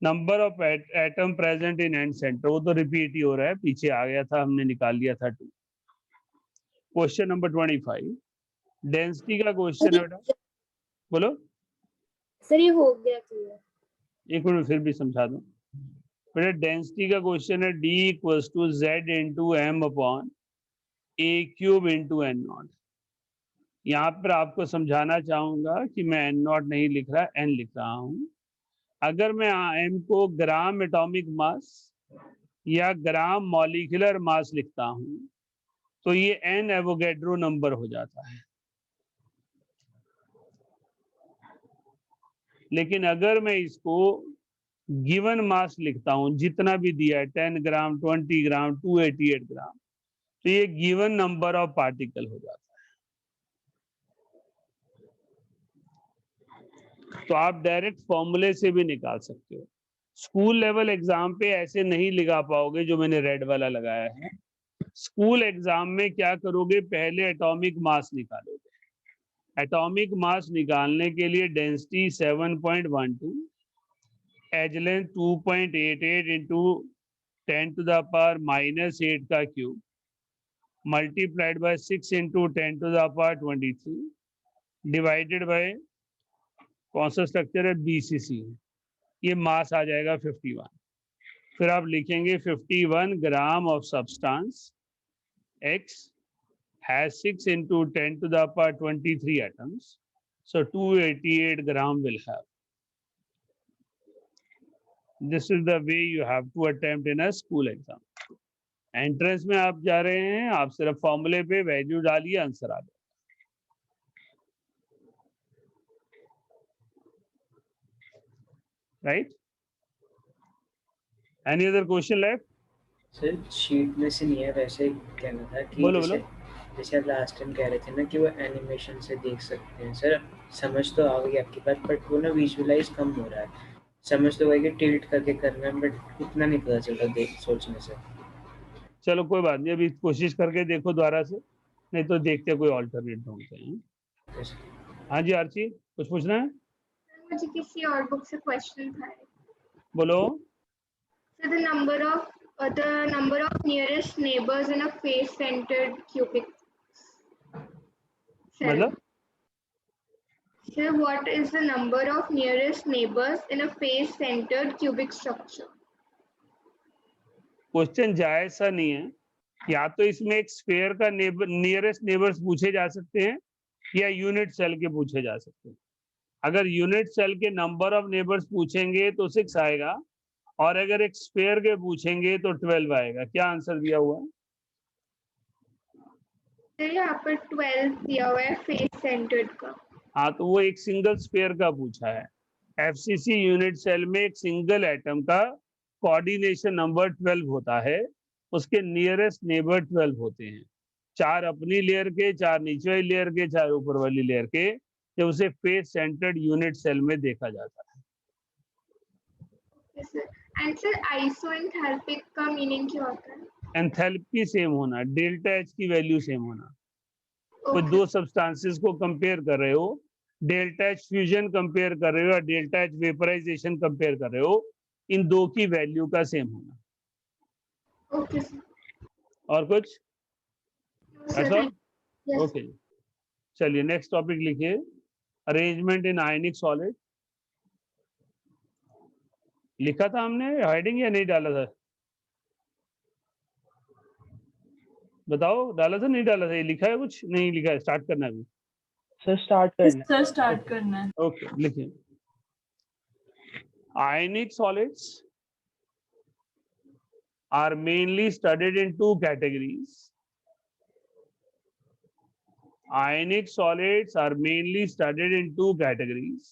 number of atom present in and centre, वो तो रिपीट ही हो रहा है, पीछे आ गया था, हमने निकाल लिया था 2। क्वेश्चन नंबर 25, डेंसिटी का क्वेश्चन है बेटा, बोलो। सर ये हो गया क्लियर। एक मिनट फिर भी समझा दूं बेटा। डेंसिटी का क्वेश्चन है D equals to Z into M upon A cube into N0। यहाँ पर आपको समझाना चाहूंगा कि मैं N0 नहीं लिख रहा, N लिख रहा हूं। अगर मैं M को ग्राम एटॉमिक मास या ग्राम मॉलिक्यूलर मास लिखता हूं तो ये N एवोगैड्रो नंबर हो जाता है। लेकिन अगर मैं इसको गिवन मास लिखता हूं, जितना भी दिया है 10 ग्राम 20 ग्राम 288 ग्राम, तो ये गिवन नंबर ऑफ पार्टिकल हो जाता है। तो आप डायरेक्ट फॉर्मूले से भी निकाल सकते हो। स्कूल लेवल एग्जाम पे ऐसे नहीं लगा पाओगे जो मैंने रेड वाला लगाया है। स्कूल एग्जाम में क्या करोगे, पहले एटॉमिक मास निकालोगे। एटॉमिक मास निकालने के लिए डेंसिटी 7.12, एज लेंथ 2.88 इंटू 10⁻⁻8 का cube multiplied by 6 into 10⁻23 divided by कौन सा स्ट्रक्चर है, BCC। ये मास आ जाएगा 51। फिर आप लिखेंगे 51 gram of substance X has 6 into 10⁻23 atoms, so 288 gram will have. This is the way you have to attempt in a school exam. Entrance में आप जा रहे हैं, आप सिर्फ फॉर्मूले पे वैल्यू डालिए, आंसर आ जाएगा। Right? Any other question left? Sir sheet में से नहीं है, वैसे कहना था कि बोलो, जैसे आप लास्ट टाइम कह रहे थे ना कि वो एनिमेशन से देख सकते हैं। सर समझ तो आ गई आपकी बात, बट वो ना विजुअलाइज कम हो रहा है। समझ तो वही कि टिल्ट करके करना है, बट उतना नहीं पता चलता देख सोचने से। चलो कोई बात नहीं, अभी कोशिश करके देखो दोबारा से, नहीं तो देखते कोई अल्टरनेट ढूंढते हैं। हाँ जी आर्ची, कुछ पूछना है? मुझे किसी और बुक से क्वेश्चन था। बोलो। So the number of nearest neighbors in a face-centered cubic cell. मतलब? So what is the number of nearest neighbors in a face-centered cubic structure? Question जायज सा नहीं है, या तो इसमें एक स्फीयर का नियरेस्ट नेबर्स पूछे जा सकते हैं या यूनिट सेल के पूछे जा सकते हैं। अगर यूनिट सेल के नंबर ऑफ नेबर्स पूछेंगे तो 6 आएगा, और अगर एक स्फीयर के पूछेंगे तो 12 आएगा। क्या आंसर दिया हुआ है? यहाँ पर 12 दिया हुआ है फेस सेंटर्ड का। हाँ, तो वो एक सिंगल स्फीयर का पूछा है। एफसीसी यूनिट सेल में एक सिंगल एटम का कोऑर्डिनेशन नंबर 12 होता है, उसके नियरेस्ट नेबर 12 होते हैं, 4 अपनी लेयर के, 4 नीचे वाली लेयर के, 4 ऊपर वाली लेयर के, जब उसे फेस सेंटर्ड यूनिट सेल में देखा जाता है। एंड सर आइसोएंथैल्पिक का मीनिंग क्या होता है? एंथैल्पी सेम होना, डेल्टा एच की वैल्यू सेम होना। कोई दो सब्सटेंसेस को कंपेयर कर रहे हो, डेल्टा एच फ्यूजन कंपेयर कर रहे हो या डेल्टा एच वेपराइजेशन कंपेयर कर रहे हो, इन दो की वैल्यू का सेम होना। Okay sir. और कुछ ऐसा? Yes. ओके, चलिए नेक्स्ट टॉपिक लिखिए, अरेंजमेंट इन आयनिक सॉलिड। लिखा था हमने हाइडिंग या नहीं डाला था? बताओ, डाला था नहीं डाला था? ये लिखा है कुछ? नहीं लिखा है, स्टार्ट करना है अभी। सर स्टार्ट करना है। सर स्टार्ट करना है। ओके, लिखिए। Ionic solids are mainly studied in two categories. Ionic solids are mainly studied in two categories: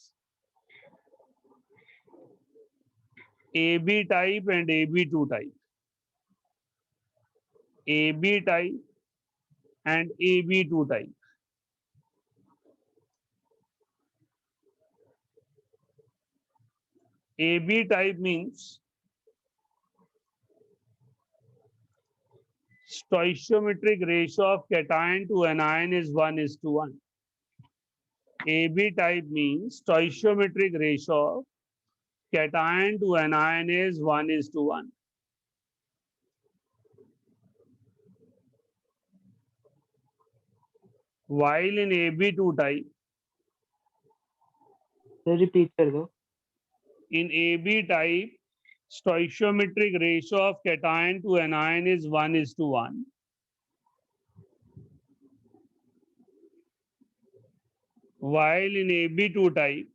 AB type and AB2 type. AB type and AB2 type. AB type means stoichiometric ratio of cation to anion is 1:1. AB type means stoichiometric ratio of cation to anion is 1:1. While in AB2 type, repeat कर दो। in AB type, stoichiometric ratio of cation to anion is 1:1. While in AB2 type,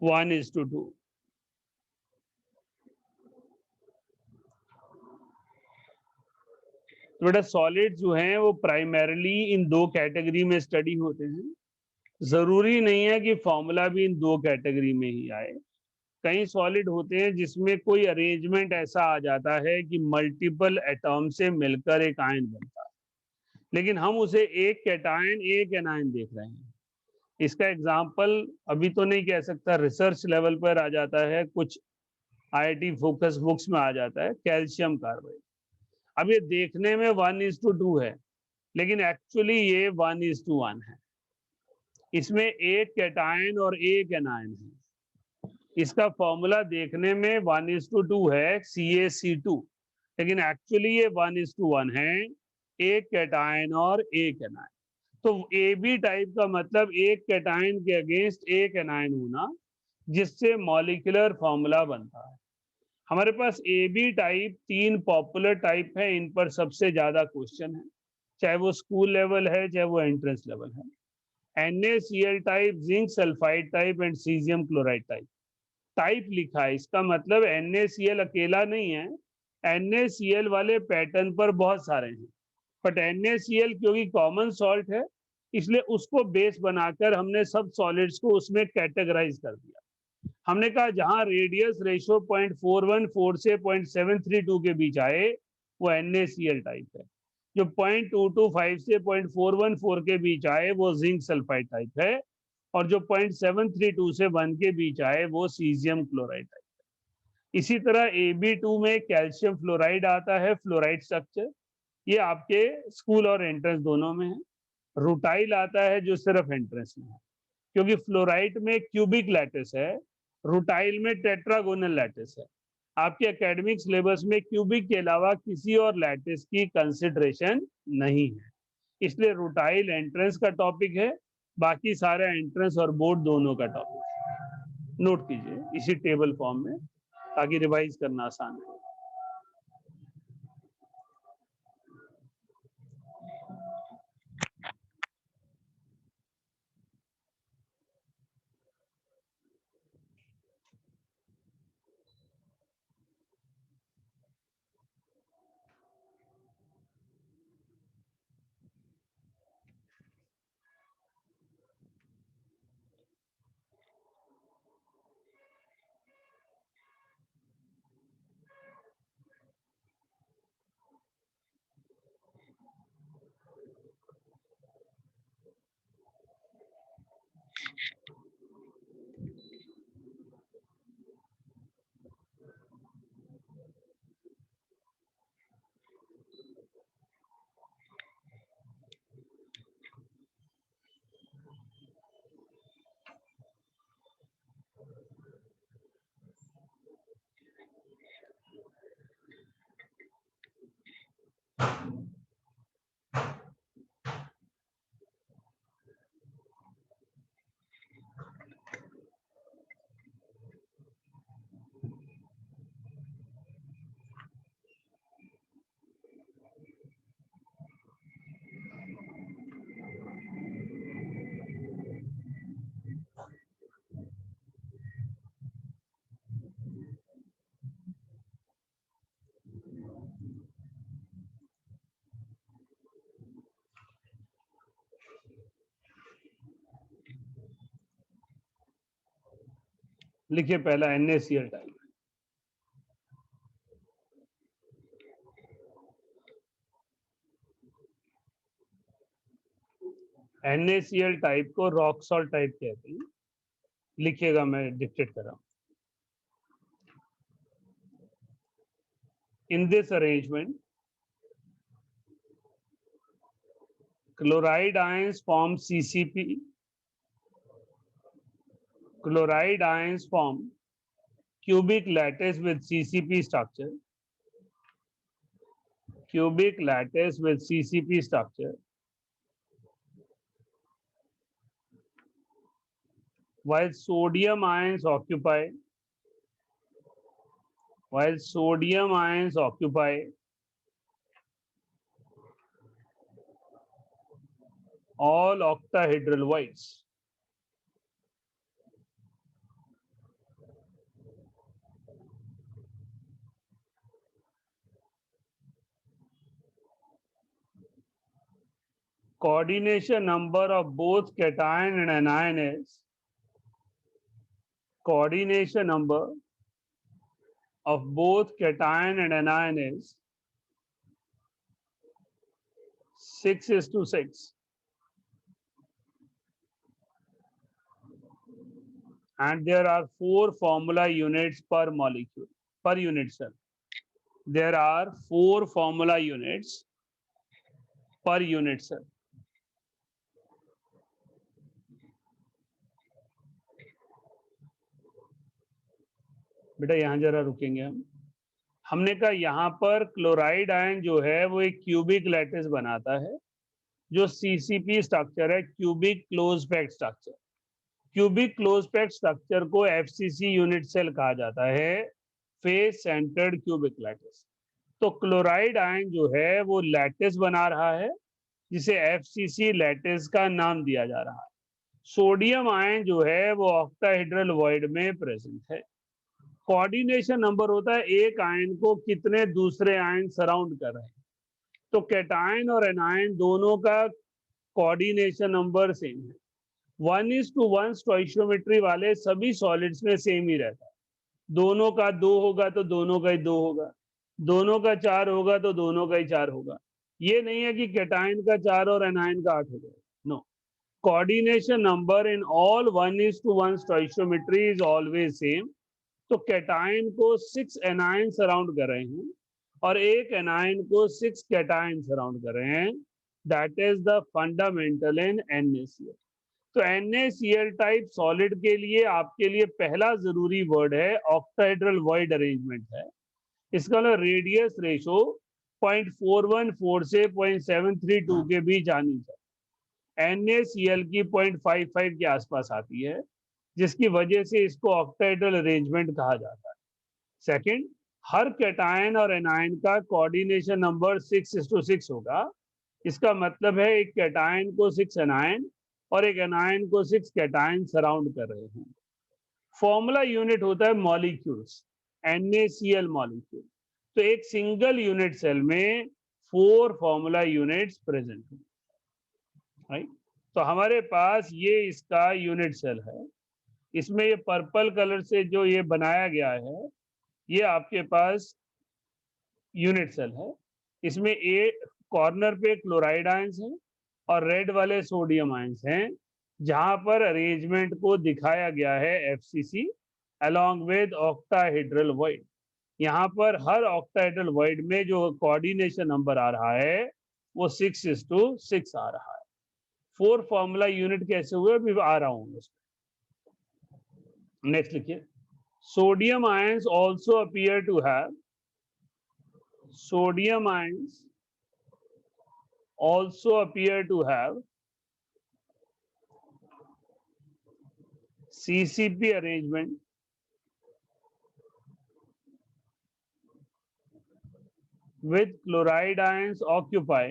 1:2. तो बेटा solid जो हैं वो primarily in दो category में study होते हैं। जरूरी नहीं है कि फॉर्मूला भी इन दो कैटेगरी में ही आए। कई सॉलिड होते हैं जिसमें कोई अरेंजमेंट ऐसा आ जाता है कि मल्टीपल एटॉम से मिलकर एक आयन बनता है, लेकिन हम उसे एक कैटायन एक एनायन देख रहे हैं। इसका एग्जाम्पल अभी तो नहीं कह सकता, रिसर्च लेवल पर आ जाता है, कुछ IIT फोकस बुक्स में आ जाता है, कैल्शियम कार्बाइड। अब ये देखने में 1:2 है, लेकिन एक्चुअली ये 1:1 है। इसमें एक कैटायन और एक एनायन है। इसका फॉर्मूला देखने में 1:2 है, CaC2, लेकिन एक्चुअली ये 1:1 है, एक कैटायन और एक एनायन। तो AB टाइप का मतलब एक कैटायन के अगेंस्ट एक एनायन होना, जिससे मॉलिक्यूलर फॉर्मूला बनता है। हमारे पास AB टाइप 3 पॉपुलर टाइप है, इन पर सबसे ज्यादा क्वेश्चन है, चाहे वो स्कूल लेवल है चाहे वो एंट्रेंस लेवल है। NaCl type, zinc sulphide type and caesium chloride type. Type लिखा है, इसका मतलब NaCl अकेला नहीं है, NaCl वाले पैटर्न पर बहुत सारे हैं, बट NaCl क्योंकि कॉमन सॉल्ट है इसलिए उसको बेस बनाकर हमने सब सॉलिड्स को उसमें कैटेगराइज कर दिया। हमने कहा जहां रेडियस रेशियो 0.414 से 0.732 के बीच आए वो NaCl टाइप है, जो 0.225 से 0.414 के बीच आए वो जिंक सल्फाइड टाइप है, और जो 0.732 से 1 के बीच आए वो सीजियम क्लोराइड टाइप है। इसी तरह AB2 में कैल्शियम फ्लोराइड आता है, फ्लोराइड स्ट्रक्चर, ये आपके स्कूल और एंट्रेंस दोनों में है। रूटाइल आता है जो सिर्फ एंट्रेंस में है, क्योंकि फ्लोराइड में क्यूबिक लैटिस है, रूटाइल में टेट्रागोनल लैटिस है। आपके एकेडमिक सिलेबस में क्यूबिक के अलावा किसी और लैटिस की कंसिडरेशन नहीं है, इसलिए रूटाइल एंट्रेंस का टॉपिक है, बाकी सारे एंट्रेंस और बोर्ड दोनों का टॉपिक है। नोट कीजिए इसी टेबल फॉर्म में। ताकि रिवाइज करना आसान हो। लिखिए पहला NaCl टाइप। NaCl टाइप को रॉक सॉल्ट टाइप कहते हैं। लिखिएगा, मैं डिक्टेट कर रहा हूं। In this arrangement, chloride ions form CCP. Chloride ions form cubic lattice with CCP structure. Cubic lattice with CCP structure. While sodium ions occupy all octahedral voids. Coordination number of both cation and anion is coordination number of both cation and anion is 6:6. And there are 4 formula units per molecule, per unit cell. There are 4 formula units per unit cell. बेटा यहां जरा रुकेंगे हम। हमने कहा यहाँ पर chloride ion जो है वो एक क्यूबिक लैटिस बनाता है जो CCP स्ट्रक्चर है, cubic close packed structure. Cubic close packed structure को FCC यूनिट सेल कहा जाता है, फेस सेंटर्ड क्यूबिक लैटिस। तो क्लोराइड आयन जो है वो लैटिस बना रहा है जिसे FCC लैटिस का नाम दिया जा रहा है। सोडियम आयन जो है वो ऑक्टाहेड्रल वॉइड में प्रेजेंट है। कोऑर्डिनेशन नंबर होता है एक आयन को कितने दूसरे आयन सराउंड कर रहे हैं। तो कैटायन और एनायन दोनों का कोऑर्डिनेशन नंबर सेम है। 1:1 स्टोइशियोमेट्री वाले सभी सॉलिड्स में सेम ही रहता है। दोनों का 2 होगा तो दोनों का ही 2 होगा, दोनों का 4 होगा तो दोनों का ही 4 होगा। ये नहीं है कि कैटायन का 4 और एनायन का 8 हो जाएगा। No, coordination number in all 1:1 stoichiometry is always same. तो कैटायन को 6 एनायन सराउंड कर रहे हैं और एक एनायन को 6 कैटायन सराउंड कर रहे हैं। That is the fundamental in NaCl। तो NaCl टाइप सॉलिड के लिए आपके लिए पहला जरूरी वर्ड है ऑक्टाहेड्रल वॉइड अरेंजमेंट है। इसका रेडियस रेशो 0.414 से 0.732 के बीच आनी चाहिए। NaCl की 0.55 के आसपास आती है, जिसकी वजह से इसको ऑक्टाहेड्रल अरेंजमेंट कहा जाता है। सेकंड, हर कैटायन और एनायन का कोऑर्डिनेशन नंबर 6:6 होगा। इसका मतलब है एक कैटायन को 6 एनायन और एक एनायन को 6 कैटायन सराउंड कर रहे हैं। फॉर्मूला यूनिट होता है मॉलिक्यूल्स, NaCl मॉलिक्यूल। तो एक सिंगल यूनिट सेल में 4 फॉर्मूला यूनिट्स प्रेजेंट हैं, राइट। तो हमारे पास ये इसका यूनिट सेल है। इसमें ये पर्पल कलर से जो ये बनाया गया है, ये आपके पास यूनिट सेल है। इसमें ए कॉर्नर पे क्लोराइड आयंस हैं और रेड वाले सोडियम आयंस हैं, जहां पर अरेंजमेंट को दिखाया गया है FCC along with octahedral void। यहाँ पर हर ऑक्टाहेड्रल वॉइड में जो कोऑर्डिनेशन नंबर आ रहा है वो 6:6 आ रहा है। 4 फॉर्मूला यूनिट कैसे हुए अभी आ रहा हूँ। नेक्स्ट लिखिए, sodium ions also appear to have, sodium ions also appear to have CCP arrangement with chloride ions occupy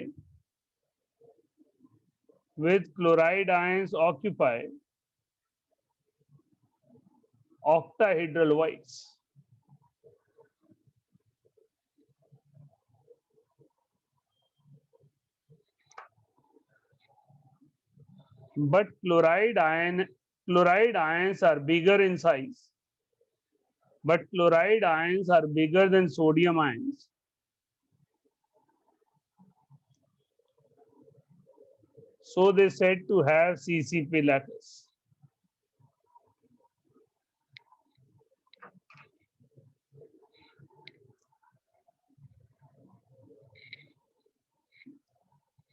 octahedral voids। But chloride ions are bigger in size, but chloride ions are bigger than sodium ions, so they said to have CCP lattice।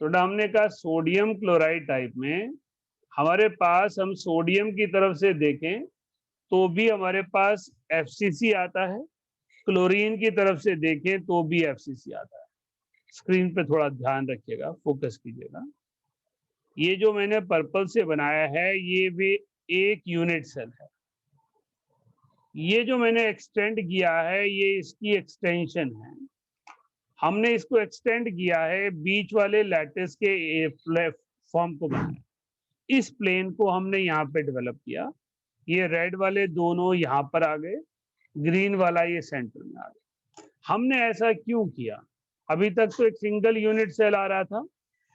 तो हमने कहा sodium chloride type में हमारे पास, हम sodium की तरफ से देखें तो भी हमारे पास FCC आता है, क्लोरीन की तरफ से देखें तो भी FCC आता है। स्क्रीन पे थोड़ा ध्यान रखिएगा, फोकस कीजिएगा। ये जो मैंने पर्पल से बनाया है ये भी एक यूनिट सेल है। ये जो मैंने एक्सटेंड किया है ये इसकी एक्सटेंशन है। हमने इसको एक्सटेंड किया है बीच वाले लैटिस के फॉर्म को बनाया। इस प्लेन को हमने यहाँ पे डेवलप किया। ये रेड वाले दोनों यहाँ पर आ गए, ग्रीन वाला ये सेंटर में आ गया। हमने ऐसा क्यों किया? अभी तक तो एक सिंगल यूनिट सेल आ रहा था,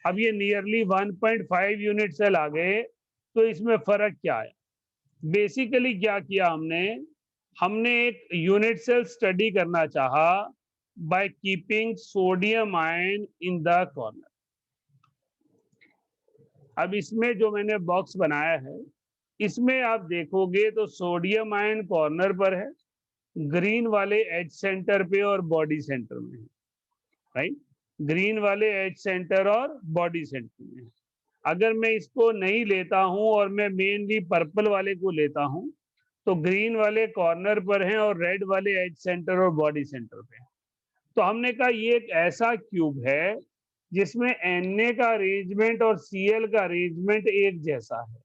अब ये नियरली 1.5 यूनिट सेल आ गए। तो इसमें फर्क क्या आया? बेसिकली क्या किया हमने एक यूनिट सेल स्टडी करना चाहा by keeping sodium ion in the corner. अब इसमें जो मैंने बॉक्स बनाया है इसमें आप देखोगे तो सोडियम आयन कॉर्नर पर है, ग्रीन वाले एज सेंटर पे और बॉडी सेंटर में है, राइट। ग्रीन वाले एज सेंटर और बॉडी सेंटर में है। अगर मैं इसको नहीं लेता हूं और मैं मेनली पर्पल वाले को लेता हूं तो ग्रीन वाले कॉर्नर पर हैं और रेड वाले एज सेंटर और बॉडी सेंटर पे हैं। तो हमने कहा ये एक ऐसा क्यूब है जिसमें Na का अरेंजमेंट और Cl का अरेंजमेंट एक जैसा है।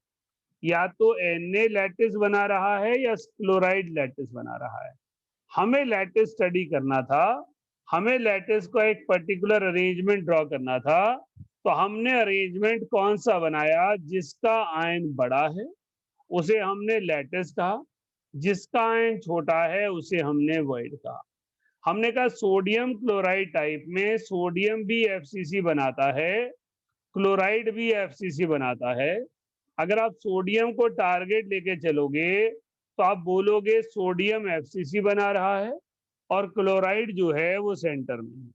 या तो Na लैटिस बना रहा है या क्लोराइड लैटिस बना रहा है। हमें लैटिस स्टडी करना था, हमें लैटिस का एक पर्टिकुलर अरेंजमेंट ड्रॉ करना था। तो हमने अरेंजमेंट कौन सा बनाया? जिसका आयन बड़ा है उसे हमने लैटिस कहा, जिसका आयन छोटा है उसे हमने वॉइड कहा। हमने कहा सोडियम क्लोराइड टाइप में सोडियम भी FCC बनाता है, क्लोराइड भी FCC बनाता है। अगर आप सोडियम को टारगेट लेके चलोगे तो आप बोलोगे सोडियम FCC बना रहा है और क्लोराइड जो है वो सेंटर में है।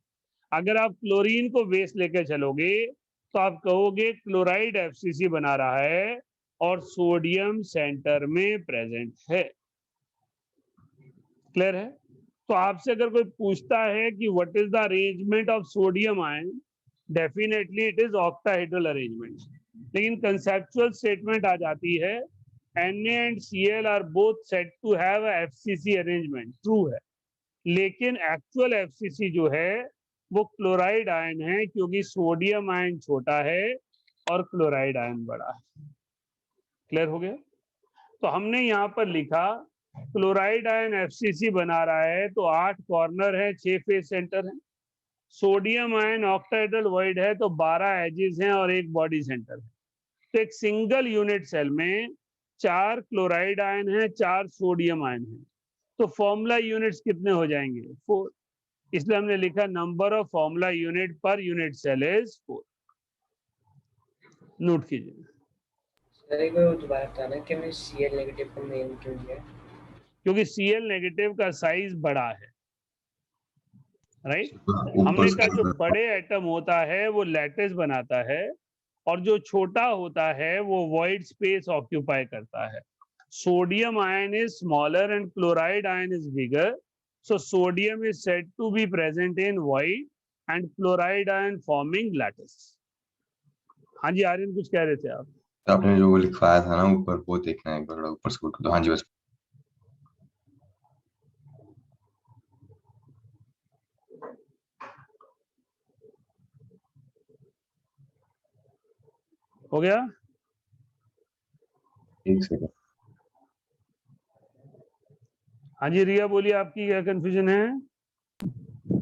अगर आप क्लोरीन को बेस लेके चलोगे तो आप कहोगे क्लोराइड FCC बना रहा है और सोडियम सेंटर में प्रेजेंट है। क्लियर है? तो आपसे अगर कोई पूछता है कि what is the arrangement of sodium ion, definitely it is octahedral arrangement. लेकिन कंसेप्चुअल स्टेटमेंट आ जाती है Na and Cl are both said to have a FCC arrangement, true है। लेकिन एक्चुअल FCC जो है वो क्लोराइड आयन है, क्योंकि सोडियम आयन छोटा है और क्लोराइड आयन बड़ा है। क्लियर हो गया? तो हमने यहाँ पर लिखा क्लोराइड आयन एफसीसी बना रहा है तो 8 कॉर्नर है, 6 फेस सेंटर है। सोडियम आयन ऑक्टाहेड्रल वॉइड है तो 12 एजेस हैं और 1 बॉडी सेंटर है। तो एक सिंगल यूनिट सेल में 4 क्लोराइड आयन है, 4 सोडियम आयन है, तो फॉर्मूला यूनिट्स कितने हो जाएंगे? 4। इसलिए हमने लिखा number of formula unit per unit cell is 4। Note कीजिए। सर एक बार दोबारा बताना कि हमने Cl नेगेटिव का नेम क्यों लिया? क्योंकि Cl नेगेटिव का साइज बड़ा है, राइट। हमने कहा जो बड़े एटम होता है वो लैटिस बनाता है और जो छोटा होता है वो वॉइड स्पेस ऑक्यूपाई करता है। Sodium ion is smaller and chloride ion is bigger, so sodium is said to be present in void and chloride ion forming lattice. हाँ जी आर्यन कुछ कह रहे थे आप? आपने जो लिखवाया था ना ऊपर वो देखना है एक बार, ऊपर स्क्रॉल कर दो। हाँ जी बस। हो गया? एक सेकंड। हाँ जी रिया बोलिए, आपकी क्या कंफ्यूजन है?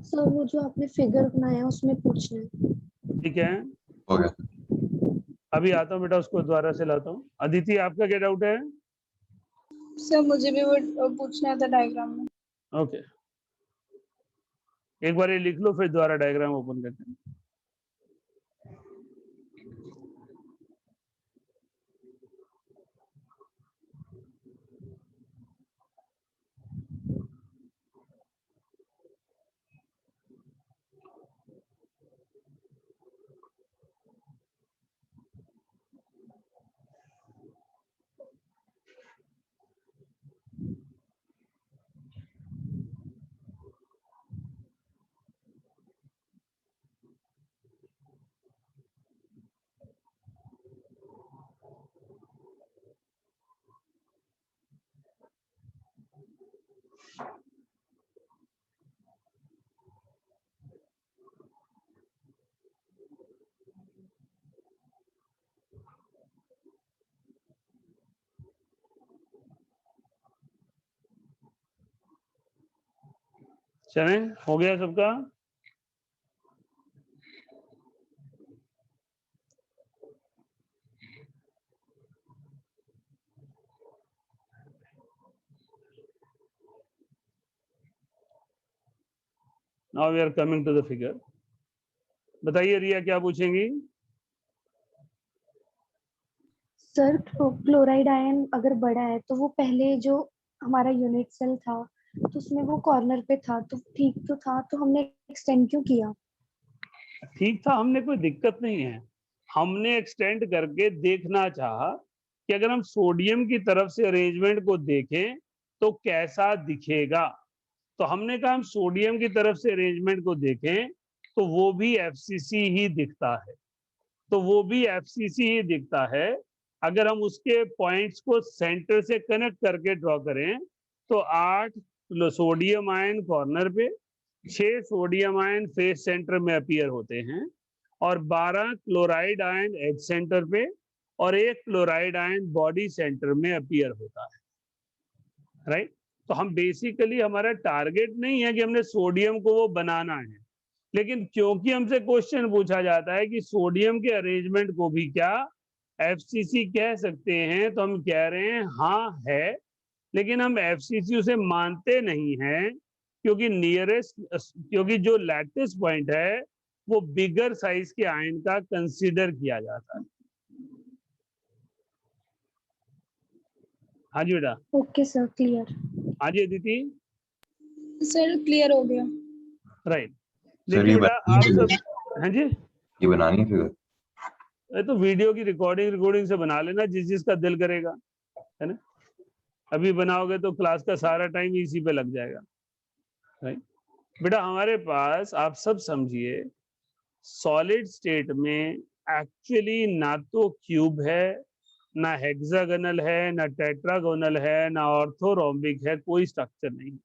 सर वो जो आपने फिगर बनाया उसमें पूछना है। ठीक है, हो गया। अभी आता हूँ बेटा, उसको दोबारा से लाता हूँ। अदिति आपका क्या डाउट है? सर मुझे भी वो पूछना था डायग्राम में। ओके, एक बार ये लिख लो फिर दोबारा डायग्राम ओपन करते हैं। चलें, हो गया सबका? Now we are coming to the figure. बताइए रिया क्या पूछेंगी? सर क्लोराइड आयन अगर बड़ा है तो वो पहले जो हमारा यूनिट सेल था तो उसमें वो कॉर्नर पे था, तो ठीक तो था, तो हमने एक्सटेंड क्यों किया? ठीक था, हमने कोई दिक्कत नहीं है। हमने एक्सटेंड करके देखना चाहा कि अगर हम सोडियम की तरफ से अरेंजमेंट को देखें तो कैसा दिखेगा। तो हमने कहा हम सोडियम की तरफ से अरेंजमेंट को देखें तो वो भी एफसीसी ही दिखता है, तो वो भी एफसीसी ही दिखता है। अगर हम उसके पॉइंट्स को सेंटर से कनेक्ट करके ड्रॉ करें तो 8 सोडियम आयन कॉर्नर पे, 6 सोडियम आयन फेस सेंटर में अपीयर होते हैं और 12 क्लोराइड आयन एज सेंटर पे और 1 क्लोराइड आयन बॉडी सेंटर में अपीयर होता है, राइट। तो हम बेसिकली, हमारा टारगेट नहीं है कि हमने सोडियम को वो बनाना है, लेकिन क्योंकि हमसे क्वेश्चन पूछा जाता है कि सोडियम के अरेंजमेंट को भी क्या एफसीसी कह सकते हैं, तो हम कह रहे हैं हाँ है, लेकिन हम एफसीसी उसे मानते नहीं हैं क्योंकि क्योंकि जो लैटिस पॉइंट है वो बिगर साइज के आयन का कंसीडर किया जाता है। हाँ जी बेटा। Okay sir, clear. हाँ जी अदिति। सर क्लियर हो गया। राइट। सर देखिए ये बेटा आप सब, हाँ जी ये बनानी है फिगर? तो वीडियो की रिकॉर्डिंग से बना लेना जिस जिसका दिल करेगा, है ना। अभी बनाओगे तो क्लास का सारा टाइम इसी पे लग जाएगा, राइट। बेटा हमारे पास, आप सब समझिए, सॉलिड स्टेट में एक्चुअली ना तो क्यूब है, ना हेक्सागोनल है, ना टेट्रागोनल है, ना ऑर्थोरोम्बिक है, कोई स्ट्रक्चर नहीं।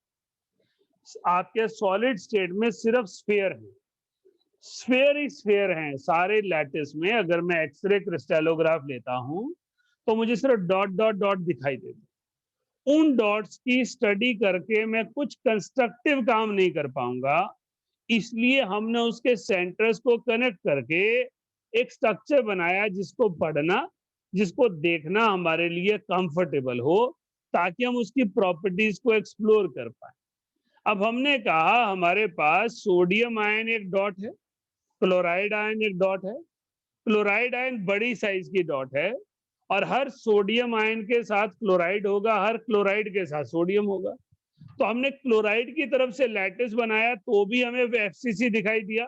आपके सॉलिड स्टेट में सिर्फ स्फीयर है, स्फीयर ही स्फीयर हैं सारे लैटिस में। अगर मैं एक्सरे क्रिस्टलोग्राफ लेता हूं तो मुझे सिर्फ डॉट डॉट डॉट दिखाई देते, उन डॉट्स की स्टडी करके मैं कुछ कंस्ट्रक्टिव काम नहीं कर पाऊंगा, इसलिए हमने उसके सेंटर्स को कनेक्ट करके एक स्ट्रक्चर बनाया जिसको पढ़ना, जिसको देखना हमारे लिए कंफर्टेबल हो, ताकि हम उसकी प्रॉपर्टीज को एक्सप्लोर कर पाए। अब हमने कहा हमारे पास सोडियम आयन एक डॉट है, क्लोराइड आयन एक डॉट है। क्लोराइड आयन बड़ी साइज की डॉट है और हर सोडियम आयन के साथ क्लोराइड होगा, हर क्लोराइड के साथ सोडियम होगा। तो हमने क्लोराइड की तरफ से लैटिस बनाया तो भी हमें एफसीसी दिखाई दिया,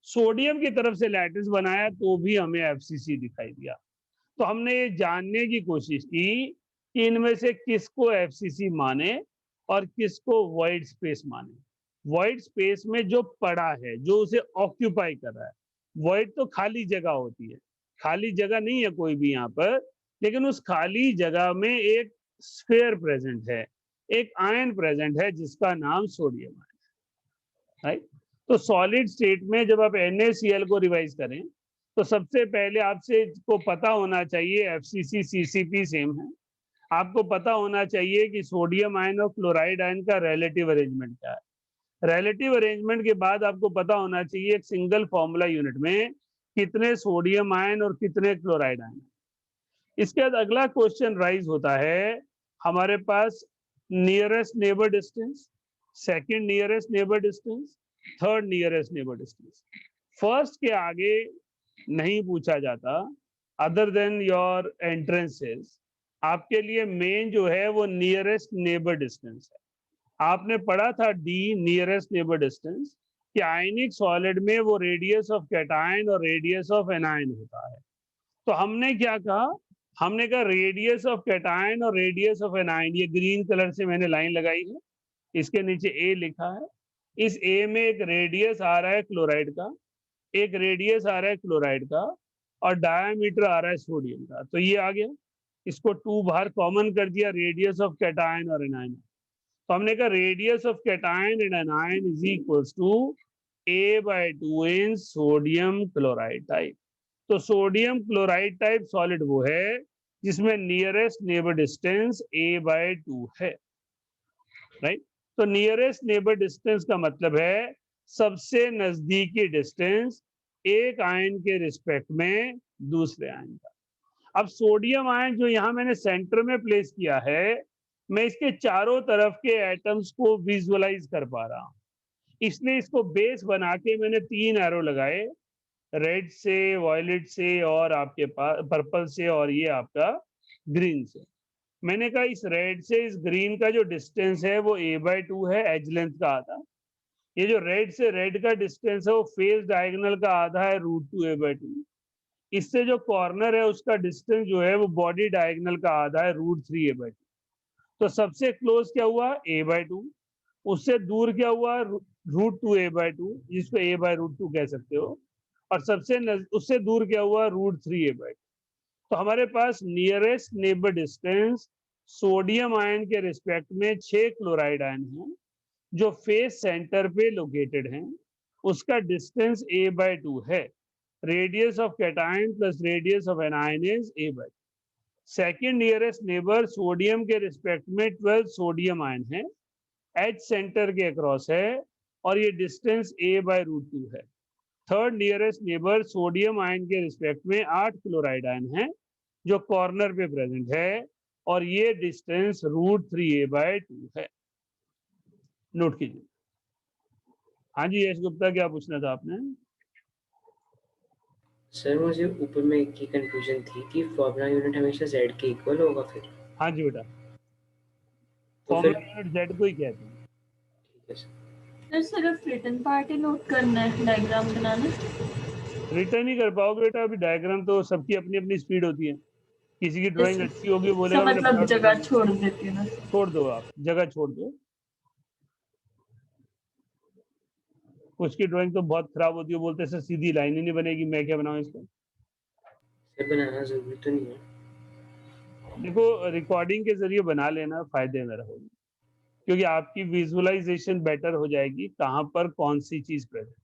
सोडियम की तरफ से लैटिस बनाया तो भी हमें एफसीसी दिखाई दिया। तो हमने ये जानने की कोशिश की कि इनमें से किसको एफसीसी माने और किसको वॉइड स्पेस माने। वॉइड स्पेस में जो पड़ा है, जो उसे ऑक्यूपाई कर रहा है, वॉइड तो खाली जगह होती है, खाली जगह नहीं है कोई भी यहाँ पर, लेकिन उस खाली जगह में एक स्फीयर प्रेजेंट है, एक आयन प्रेजेंट है जिसका नाम सोडियम आयन है, राइट। तो सॉलिड स्टेट में जब आप NaCl को रिवाइज करें तो सबसे पहले आपसे को पता होना चाहिए एफसीसी सीसीपी सेम है, आपको पता होना चाहिए कि सोडियम आयन और क्लोराइड आयन का रिलेटिव अरेंजमेंट क्या है। रिलेटिव अरेंजमेंट के बाद आपको पता होना चाहिए एक सिंगल फॉर्मूला यूनिट में कितने सोडियम आयन और कितने क्लोराइड आयन। इसके बाद अगला क्वेश्चन राइज होता है, हमारे पास nearest neighbour distance, second nearest neighbour distance, third nearest neighbour distance. First के आगे नहीं पूछा जाता अदर देन योर एंट्रेंसेस, आपके लिए मेन जो है वो नियरेस्ट नेबर डिस्टेंस है। आपने पढ़ा था डी नियरेस्ट नेबर डिस्टेंस कि आयनिक सॉलिड में वो रेडियस ऑफ कैटायन और रेडियस ऑफ एनायन होता है। तो हमने क्या कहा, हमने कहा रेडियस ऑफ कैटायन और रेडियस ऑफ एनायन, ये ग्रीन कलर से मैंने लाइन लगाई है, इसके नीचे ए लिखा है। इस ए में एक रेडियस आ रहा है क्लोराइड का, एक रेडियस आ रहा है क्लोराइड का और डायामीटर आ रहा है सोडियम का। तो ये आ गया, इसको 2 बाहर कॉमन कर दिया, रेडियस ऑफ कैटायन और एनायन। तो हमने कहा radius of cation and anion is equals to A/2 in sodium chloride type. तो सोडियम क्लोराइड टाइप सॉलिड वो है जिसमें नियरेस्ट नेबर डिस्टेंस A/2 है, राइट। तो नियरेस्ट नेबर डिस्टेंस का मतलब है सबसे नजदीकी डिस्टेंस एक आयन के रिस्पेक्ट में दूसरे आयन का। अब सोडियम आयन जो यहाँ मैंने सेंटर में प्लेस किया है, मैं इसके चारों तरफ के एटम्स को विजुअलाइज कर पा रहा हूँ, इसलिए इसको बेस बना के मैंने 3 एरो लगाए, रेड से, वॉयलेट से और आपके पास पर्पल से और ये आपका ग्रीन से। मैंने कहा इस रेड से इस ग्रीन का जो डिस्टेंस है वो A/2 है, एज लेंथ का आधा। ये जो रेड से रेड का डिस्टेंस है वो फेस डायगोनल का आधा है, √2 A/2। इससे जो कॉर्नर है उसका डिस्टेंस जो है वो बॉडी डायगोनल का आधा है, √3 A/2। तो सबसे क्लोज क्या हुआ, A/2। उससे दूर क्या हुआ, √2 A/2, जिसको A/√2 कह सकते हो। और सबसे उससे दूर क्या हुआ, √3 A/2। तो हमारे पास nearest neighbour distance sodium ion के रिस्पेक्ट में 6 क्लोराइड आयन हैं जो फेस सेंटर पे लोकेटेड हैं, उसका डिस्टेंस A/2 है। Radius of cation plus radius of anion is A/2। Second nearest neighbour sodium के रिस्पेक्ट में 12 सोडियम आयन है, एच सेंटर के अक्रॉस है और ये डिस्टेंस A/√2 है। Third nearest neighbour sodium ion के रिस्पेक्ट में 8 क्लोराइड आयन है जो कॉर्नर पे प्रेजेंट है और ये डिस्टेंस √3 A/2 है। नोट कीजिए। हाँ जी यश गुप्ता, क्या पूछना था आपने? सर मुझे ऊपर में एक की कंफ्यूजन थी कि फॉर्मूला यूनिट हमेशा Z के इक्वल होगा फिर। हाँ जी बेटा, तो फिर फॉर्मूला यूनिट Z को ही कहते हैं। ठीक है सर। सर सिर्फ रिटन पार्ट ही नोट करना है, डायग्राम बनाना? रिटर्न ही कर पाओगे बेटा, अभी डायग्राम तो सबकी अपनी अपनी स्पीड होती है, किसी की ड्राइंग अच्छी होगी बोलेगा मैंने मतलब फटाफट जगह बना। छोड़ देती है ना। छोड़ दो, आप जगह छोड़ दो। उसकी ड्राइंग तो बहुत खराब होती है, बोलते सर सीधी लाइन ही नहीं बनेगी, मैं क्या बनाऊं इसको। सर बनाना जरूरी तो नहीं है? देखो रिकॉर्डिंग के जरिए बना लेना फायदे में रहोगे, क्योंकि आपकी विजुअलाइजेशन बेटर हो जाएगी कहाँ पर कौन सी चीज प्रेजेंट।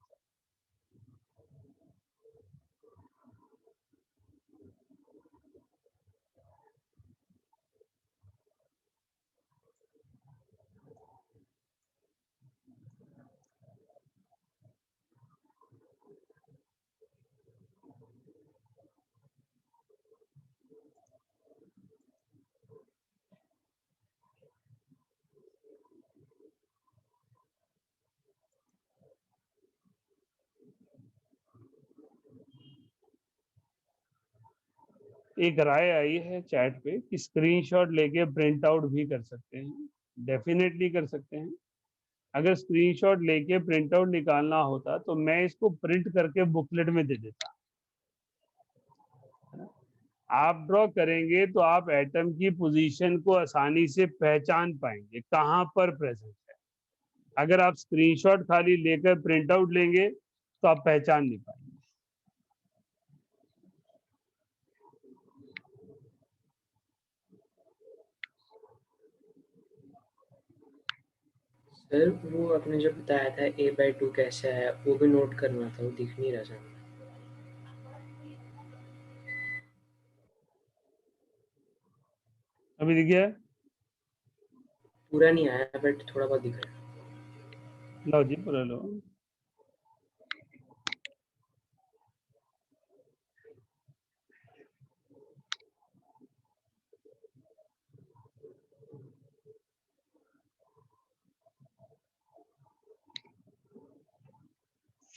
एक राय आई है चैट पे कि स्क्रीनशॉट लेके प्रिंट आउट भी कर सकते हैं। डेफिनेटली कर सकते हैं। अगर स्क्रीनशॉट लेके प्रिंट आउट निकालना होता तो मैं इसको प्रिंट करके बुकलेट में दे देता। आप ड्रॉ करेंगे तो आप एटम की पोजीशन को आसानी से पहचान पाएंगे कहाँ पर प्रेजेंट है। अगर आप स्क्रीनशॉट खाली लेकर प्रिंट आउट लेंगे तो आप पहचान नहीं पाएंगे। सर वो आपने जो बताया था a/2 कैसे है वो भी नोट करना था, वो दिख नहीं रहा सर। अभी देखिए, पूरा नहीं आया बट थोड़ा बहुत दिख रहा है। लो जी पूरा लो।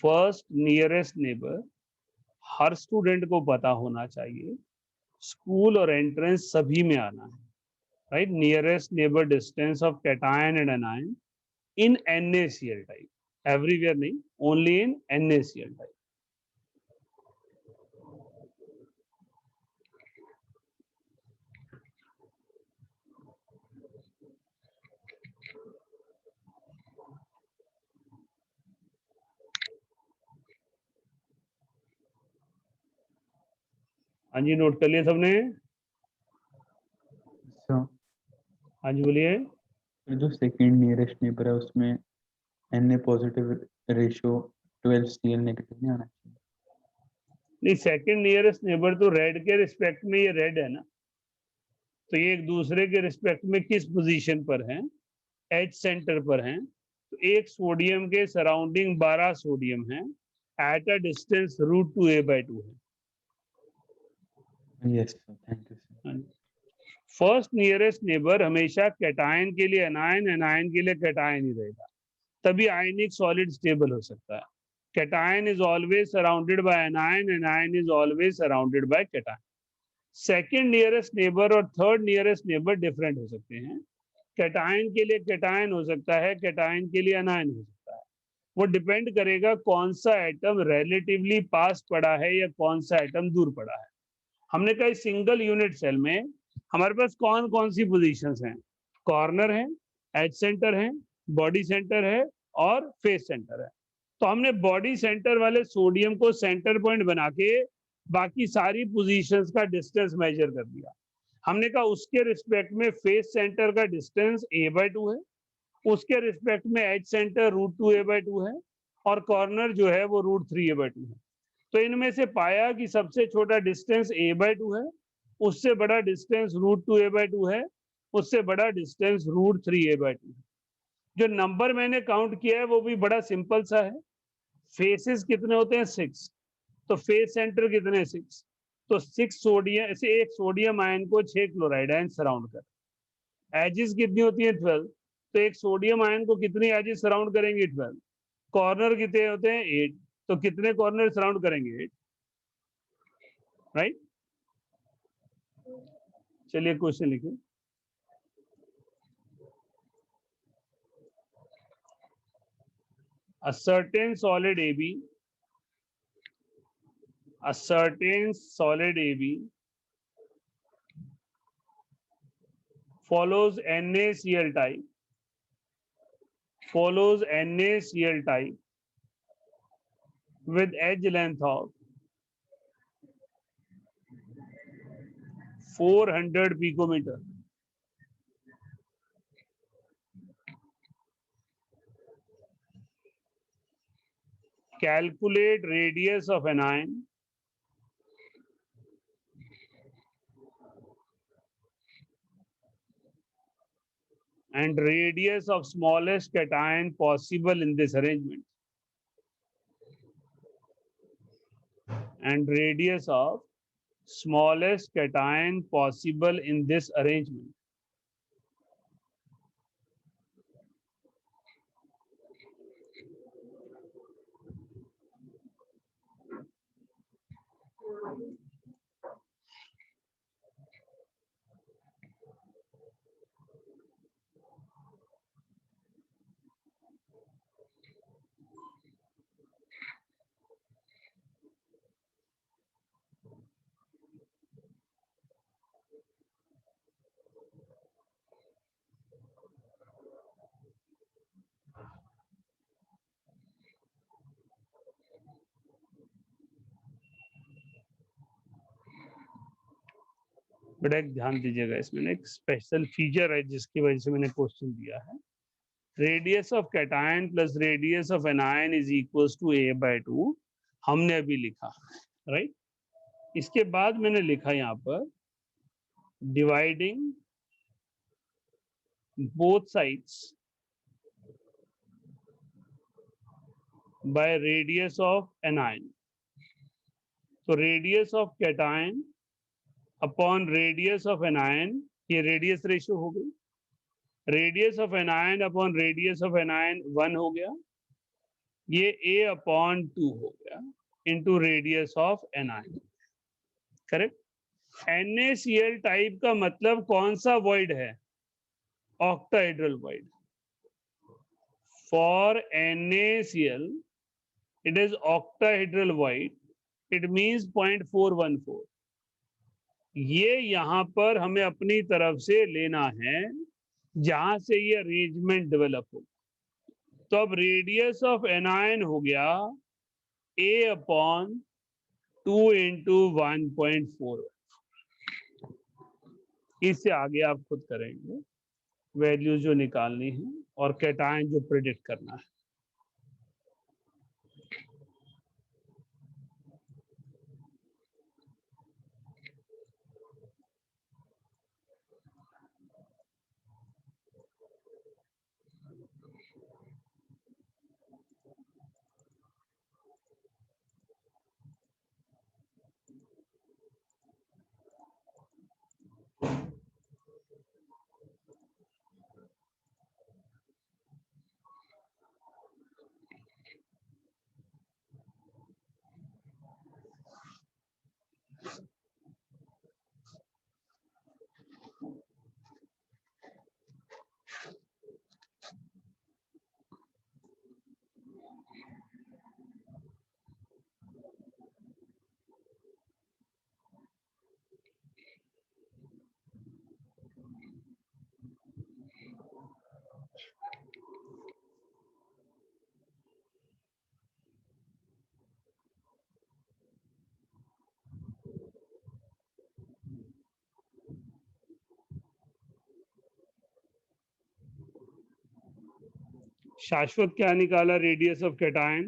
फर्स्ट नियरेस्ट नेबर हर स्टूडेंट को पता होना चाहिए। स्कूल और एंट्रेंस सभी में आना है, right. Nearest neighbour distance of cation and anion in NaCl type, everywhere नहीं, ओनली इन NaCl टाइप। हाँ जी, नोट कर लिया सबने? हाँ जी बोलिए। जो सेकंड नियरेस्ट नेबर है उसमें Na positive ratio 12 Cl negative नहीं आना चाहिए। नहीं, सेकंड नियरेस्ट नेबर तो रेड के रिस्पेक्ट में ये रेड है ना, तो ये एक दूसरे के रिस्पेक्ट में किस पोजीशन पर हैं? एच सेंटर पर हैं। तो एक सोडियम के सराउंडिंग 12 सोडियम हैं एट अ डिस्टेंस √2a/2 है। Yes sir, thank you sir. First nearest neighbour हमेशा कैटायन के लिए एनायन, एनायन के लिए कैटायन ही रहेगा, तभी आयनिक सॉलिड स्टेबल हो सकता है। Cation is always surrounded by anion, anion is always surrounded by cation. Second nearest neighbour और थर्ड नियरेस्ट नेबर डिफरेंट हो सकते हैं। कैटायन के लिए कैटायन हो सकता है, कैटायन के लिए एनायन हो सकता है। वो डिपेंड करेगा कौन सा एटम रिलेटिवली पास पड़ा है या कौन सा एटम दूर पड़ा है। हमने कहा सिंगल यूनिट सेल में हमारे पास कौन कौन सी पोजीशंस हैं? कॉर्नर है, एज सेंटर है, बॉडी सेंटर है और फेस सेंटर है। तो हमने बॉडी सेंटर वाले सोडियम को सेंटर पॉइंट बना के बाकी सारी पोजीशंस का डिस्टेंस मेजर कर दिया। हमने कहा उसके रिस्पेक्ट में फेस सेंटर का डिस्टेंस a/2 है, उसके रिस्पेक्ट में एज सेंटर √2a/2 है और कॉर्नर जो है वो √3a/2 है। तो इनमें से पाया कि सबसे छोटा डिस्टेंस a/2 है, उससे बड़ा डिस्टेंस √2a/2 है, उससे बड़ा डिस्टेंस √3a/2 है। जो नंबर मैंने काउंट किया है वो भी बड़ा सिंपल सा है। फेसेस कितने होते हैं? 6। तो फेस सेंटर कितने? 6। तो 6 सोडियम से एक सोडियम आयन को 6 क्लोराइड आयन सराउंड कर। एजेस कितनी होती है? 12। तो एक सोडियम आयन को कितनी एजेस सराउंड करेंगे? 12। कॉर्नर कितने होते हैं? 8। तो कितने कॉर्नर सराउंड करेंगे? 8, राइट। चलिए क्वेश्चन लिखिए। A certain solid AB follows NaCl type with edge length of 400 picometer. Calculate radius of anion and radius of smallest cation possible in this arrangement. And radius of smallest cation possible in this arrangement. बेटा एक ध्यान दीजिएगा, इसमें ना एक special feature है जिसकी वजह से मैंने क्वेश्चन दिया है। Radius of cation plus radius of anion is equals to a/2 हमने अभी लिखा, राइट। इसके बाद मैंने लिखा यहाँ पर dividing both sides by radius of anion. So radius of cation upon radius of anion, ये radius ratio हो गई, radius of anion upon radius of anion 1 हो गया, ये a/2 हो गया into radius of anion, correct. NaCl type का मतलब कौन सा void है? octahedral void. For NaCl, it is octahedral void. It means 0.414. ये यहाँ पर हमें अपनी तरफ से लेना है जहां से ये अरेंजमेंट डेवलप हो। तो अब रेडियस ऑफ एनायन हो गया a/2 into 1.4। इससे आगे आप खुद करेंगे वैल्यू जो निकालनी है और कैटायन जो प्रेडिक्ट करना है। शाश्वत क्या निकाला radius of cation?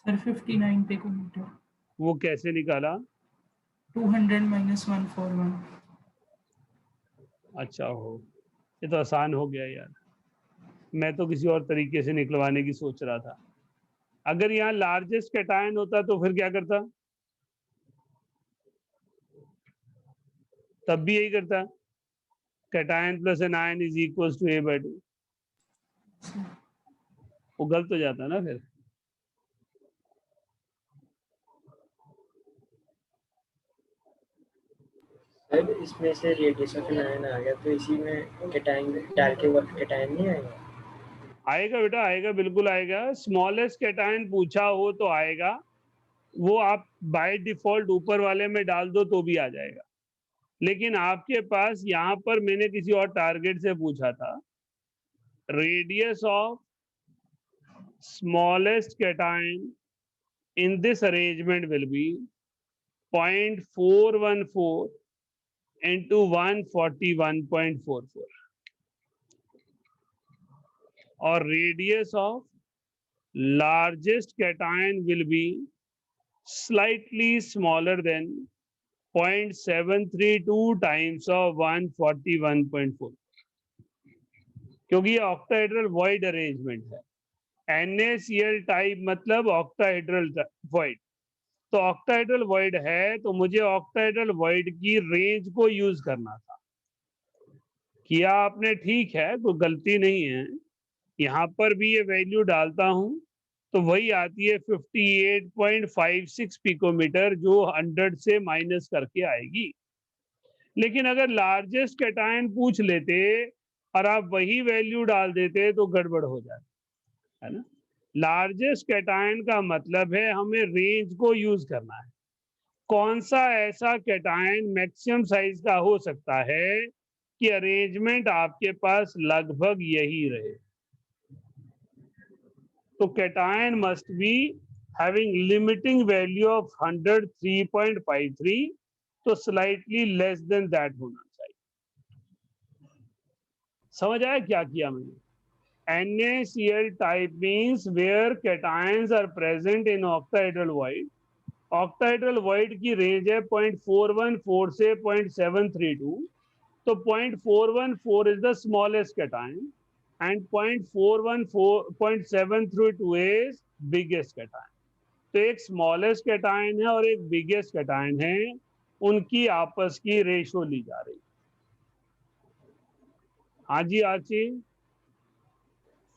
Sir 59 picometre. वो कैसे निकाला? 200 - 141। अच्छा हो, ये तो आसान हो गया यार, मैं तो किसी और तरीके से निकलवाने की सोच रहा था। अगर यहाँ लार्जेस्ट कैटायन होता तो फिर क्या करता? तब भी यही करता, cation plus anion is equals to a/2। वो गलत हो जाता ना फिर। सर इसमें से रेडियस ऑफ एनायन आ गया तो इसी में कैटायन डाल के कैटायन नहीं आएगा? आएगा बेटा, आएगा, बिल्कुल आएगा। स्मॉलेस्ट कैटायन पूछा हो तो आएगा, वो आप बाय डिफॉल्ट ऊपर वाले में डाल दो तो भी आ जाएगा। लेकिन आपके पास यहाँ पर मैंने किसी और टारगेट से पूछा था, radius of smallest cation in this arrangement will be 0.414 into 141.44 और radius of largest cation will be slightly smaller than 0.732 times of 141.4, क्योंकि ये ऑक्टाहेड्रल वॉइड अरेंजमेंट है। NaCl टाइप मतलब ऑक्टाहेड्रल वॉइड, तो ऑक्टाहेड्रल वॉइड है तो मुझे ऑक्टाहेड्रल वॉइड की रेंज को यूज करना था। किया आपने, ठीक है, कोई गलती नहीं है। यहाँ पर भी ये वैल्यू डालता हूं तो वही आती है 58.56 पिकोमीटर, जो 100 से माइनस करके आएगी। लेकिन अगर लार्जेस्ट कैटायन पूछ लेते और आप वही वैल्यू डाल देते तो गड़बड़ हो जाती है ना। लार्जेस्ट कैटायन का मतलब है हमें रेंज को यूज करना है। कौन सा ऐसा कैटायन मैक्सिमम साइज का हो सकता है कि अरेंजमेंट आपके पास लगभग यही रहे? तो cation must be having limiting value of 103.53 तो स्लाइटली लेस देन दैट होना चाहिए। समझ आया क्या किया मैंने? NaCl type means where cations are present in octahedral void। octahedral void की रेंज है 0.414 से 0.732, तो 0.414 is the smallest cation and 0.732 is biggest cation। तो एक स्मॉलेस्ट कैटायन है और एक बिगेस्ट कैटायन है, उनकी आपस की रेशो ली जा रही। हाँ जी आची,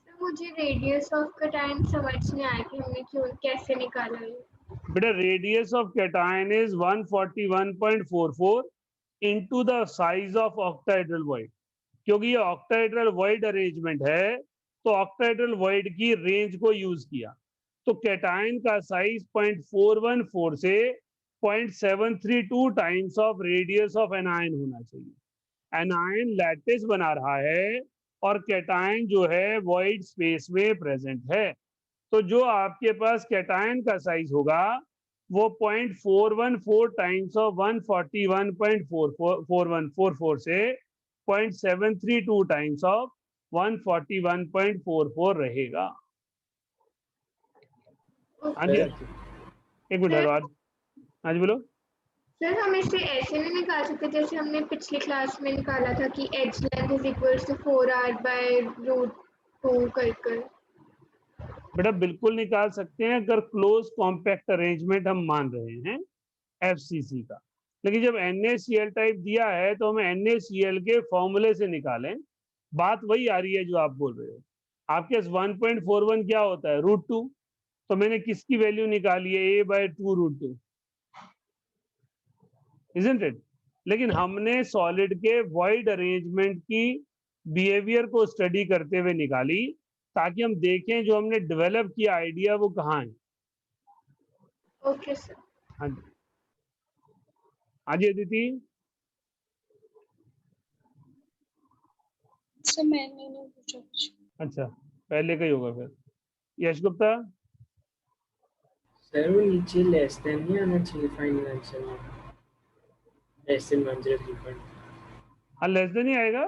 मुझे रेडियस ऑफ कैटायन समझ नहीं आया कि हमने क्यों कैसे निकाला है। बेटा radius of cation is 141.44 into the size of octahedral void. क्योंकि ये ऑक्टाहेड्रल वॉइड अरेंजमेंट है तो ऑक्टाहेड्रल वॉइड की रेंज को यूज किया, तो कैटायन का साइज 0.414 से 0.732 times of radius of anion होना चाहिए। एनायन लैटिस बना रहा है और कैटायन जो है वॉइड स्पेस में प्रेजेंट है, तो जो आपके पास कैटायन का साइज होगा वो 0.414 टाइम्स ऑफ 141.4144 से 0.732 टाइम्स ऑफ 141.44 रहेगा। हाँ जी, एक मिनट आज हाँ जी बोलो। सर हम इसे ऐसे नहीं निकाल सकते जैसे हमने पिछली क्लास में निकाला था कि edge length is equal to 4r/√2 कर। बेटा बिल्कुल निकाल सकते हैं अगर क्लोज कॉम्पैक्ट अरेंजमेंट हम मान रहे हैं FCC का, लेकिन जब NaCl टाइप दिया है तो हमें NaCl के फॉर्मूले से निकालें। बात वही आ रही है जो आप बोल रहे हो। आपके 1.41 क्या होता है √2, तो मैंने किसकी वैल्यू निकाली है a/2√2, isn't it? लेकिन हमने सॉलिड के वॉइड अरेंजमेंट की बिहेवियर को स्टडी करते हुए निकाली ताकि हम देखें जो हमने डेवलप किया आइडिया वो कहाँ है। Okay sir. हाँ जी, हाँ जी अदिति। सर मैंने नहीं पूछा कुछ। अच्छा पहले का ही होगा फिर। यश गुप्ता। सर वो नीचे लेस देन नहीं आना चाहिए फाइनल आंसर में, लेस देन 103.5। हाँ लेस देन ही आएगा,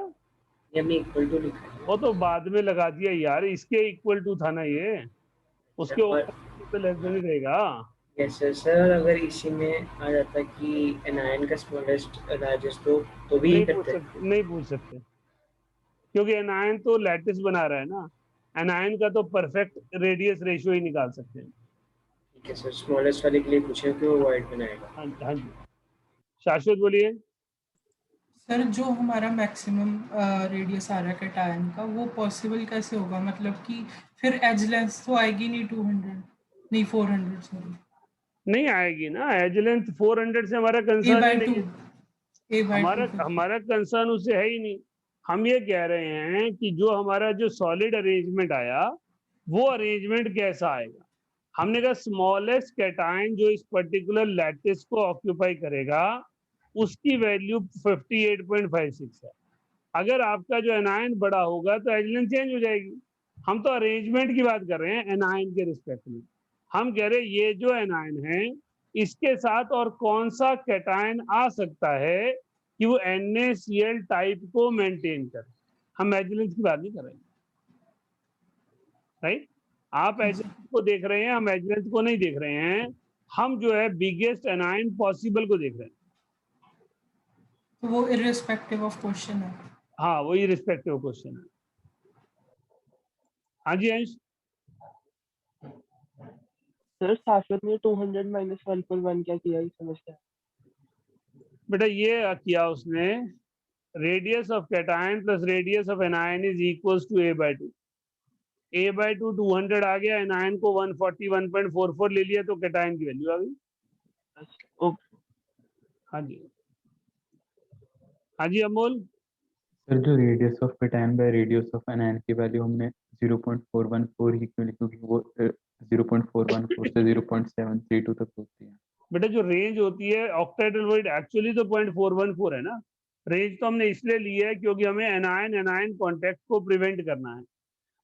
ये हमने इक्वल टू लिखा है। वो तो बाद में लगा दिया यार, इसके इक्वल टू था ना ये, उसके और ऊपर तो लेस देन ही रहेगा। यस सर, अगर इसी में आ जाता कि एनायन का स्मॉलेस्ट लार्जेस्ट तो भी नहीं करते पूछ सकते, नहीं पूछ सकते क्योंकि एनायन तो लैटिस बना रहा है ना, एनायन का तो परफेक्ट रेडियस रेशियो ही निकाल सकते हैं। ठीक है सर, स्मॉलेस्ट वाले के लिए पूछे कि वो वाइड बनाएगा। हाँ जी शाश्वत बोलिए। सर जो हमारा मैक्सिमम रेडियस आ रहा है कैटायन का वो पॉसिबल कैसे होगा, मतलब कि फिर एज लेंथ तो आएगी नहीं 200 नहीं 400 सॉरी नहीं आएगी ना एज लेंथ 400 से हमारा कंसर्न ही नहीं है, हमारा कंसर्न उससे है ही नहीं। हम ये कह रहे हैं कि जो हमारा जो सॉलिड अरेंजमेंट आया वो अरेंजमेंट कैसा आएगा। हमने कहा स्मॉलेस्ट कैटायन जो इस पर्टिकुलर लैटिस को ऑक्यूपाई करेगा उसकी वैल्यू 58.56 है। अगर आपका जो एनायन बड़ा होगा तो एज लेंथ चेंज हो जाएगी। हम तो अरेंजमेंट की बात कर रहे हैं एनायन के रिस्पेक्ट में। हम कह रहे हैं ये जो एनायन है इसके साथ और कौन सा कैटायन आ सकता है कि वो NaCl टाइप को मेंटेन करे। हम एज लेंथ की बात नहीं कर रहे हैं, राइट? आप एज लेंथ को देख रहे हैं, हम एज लेंथ को नहीं देख रहे हैं। हम जो है बिगेस्ट एनायन पॉसिबल को देख रहे हैं। तो वो इररिस्पेक्टिव ऑफ क्वेश्चन है। हाँ वो इररिस्पेक्टिव क्वेश्चन है। हाँ जी अंश। सर शाश्वत ने 200 माइनस 141 क्या किया, ये समझता है? बेटा ये किया उसने, radius of cation plus radius of anion is equals to a/2। a/2 200 आ गया, एनायन को 141.44 ले लिया तो कैटायन की वैल्यू आ गई। हाँ जी, हाँ जी अमोल। सर जो radius of cation by radius of anion की वैल्यू हमने 0.414 ही क्यों लिखी, क्योंकि वो 0.414 से 0.732 तक होती है। बेटा जो रेंज होती है ऑक्टाहेड्रल वॉइड एक्चुअली तो 0.414 है ना। रेंज तो हमने इसलिए ली है क्योंकि हमें एनायन एनायन कांटेक्ट को प्रिवेंट करना है।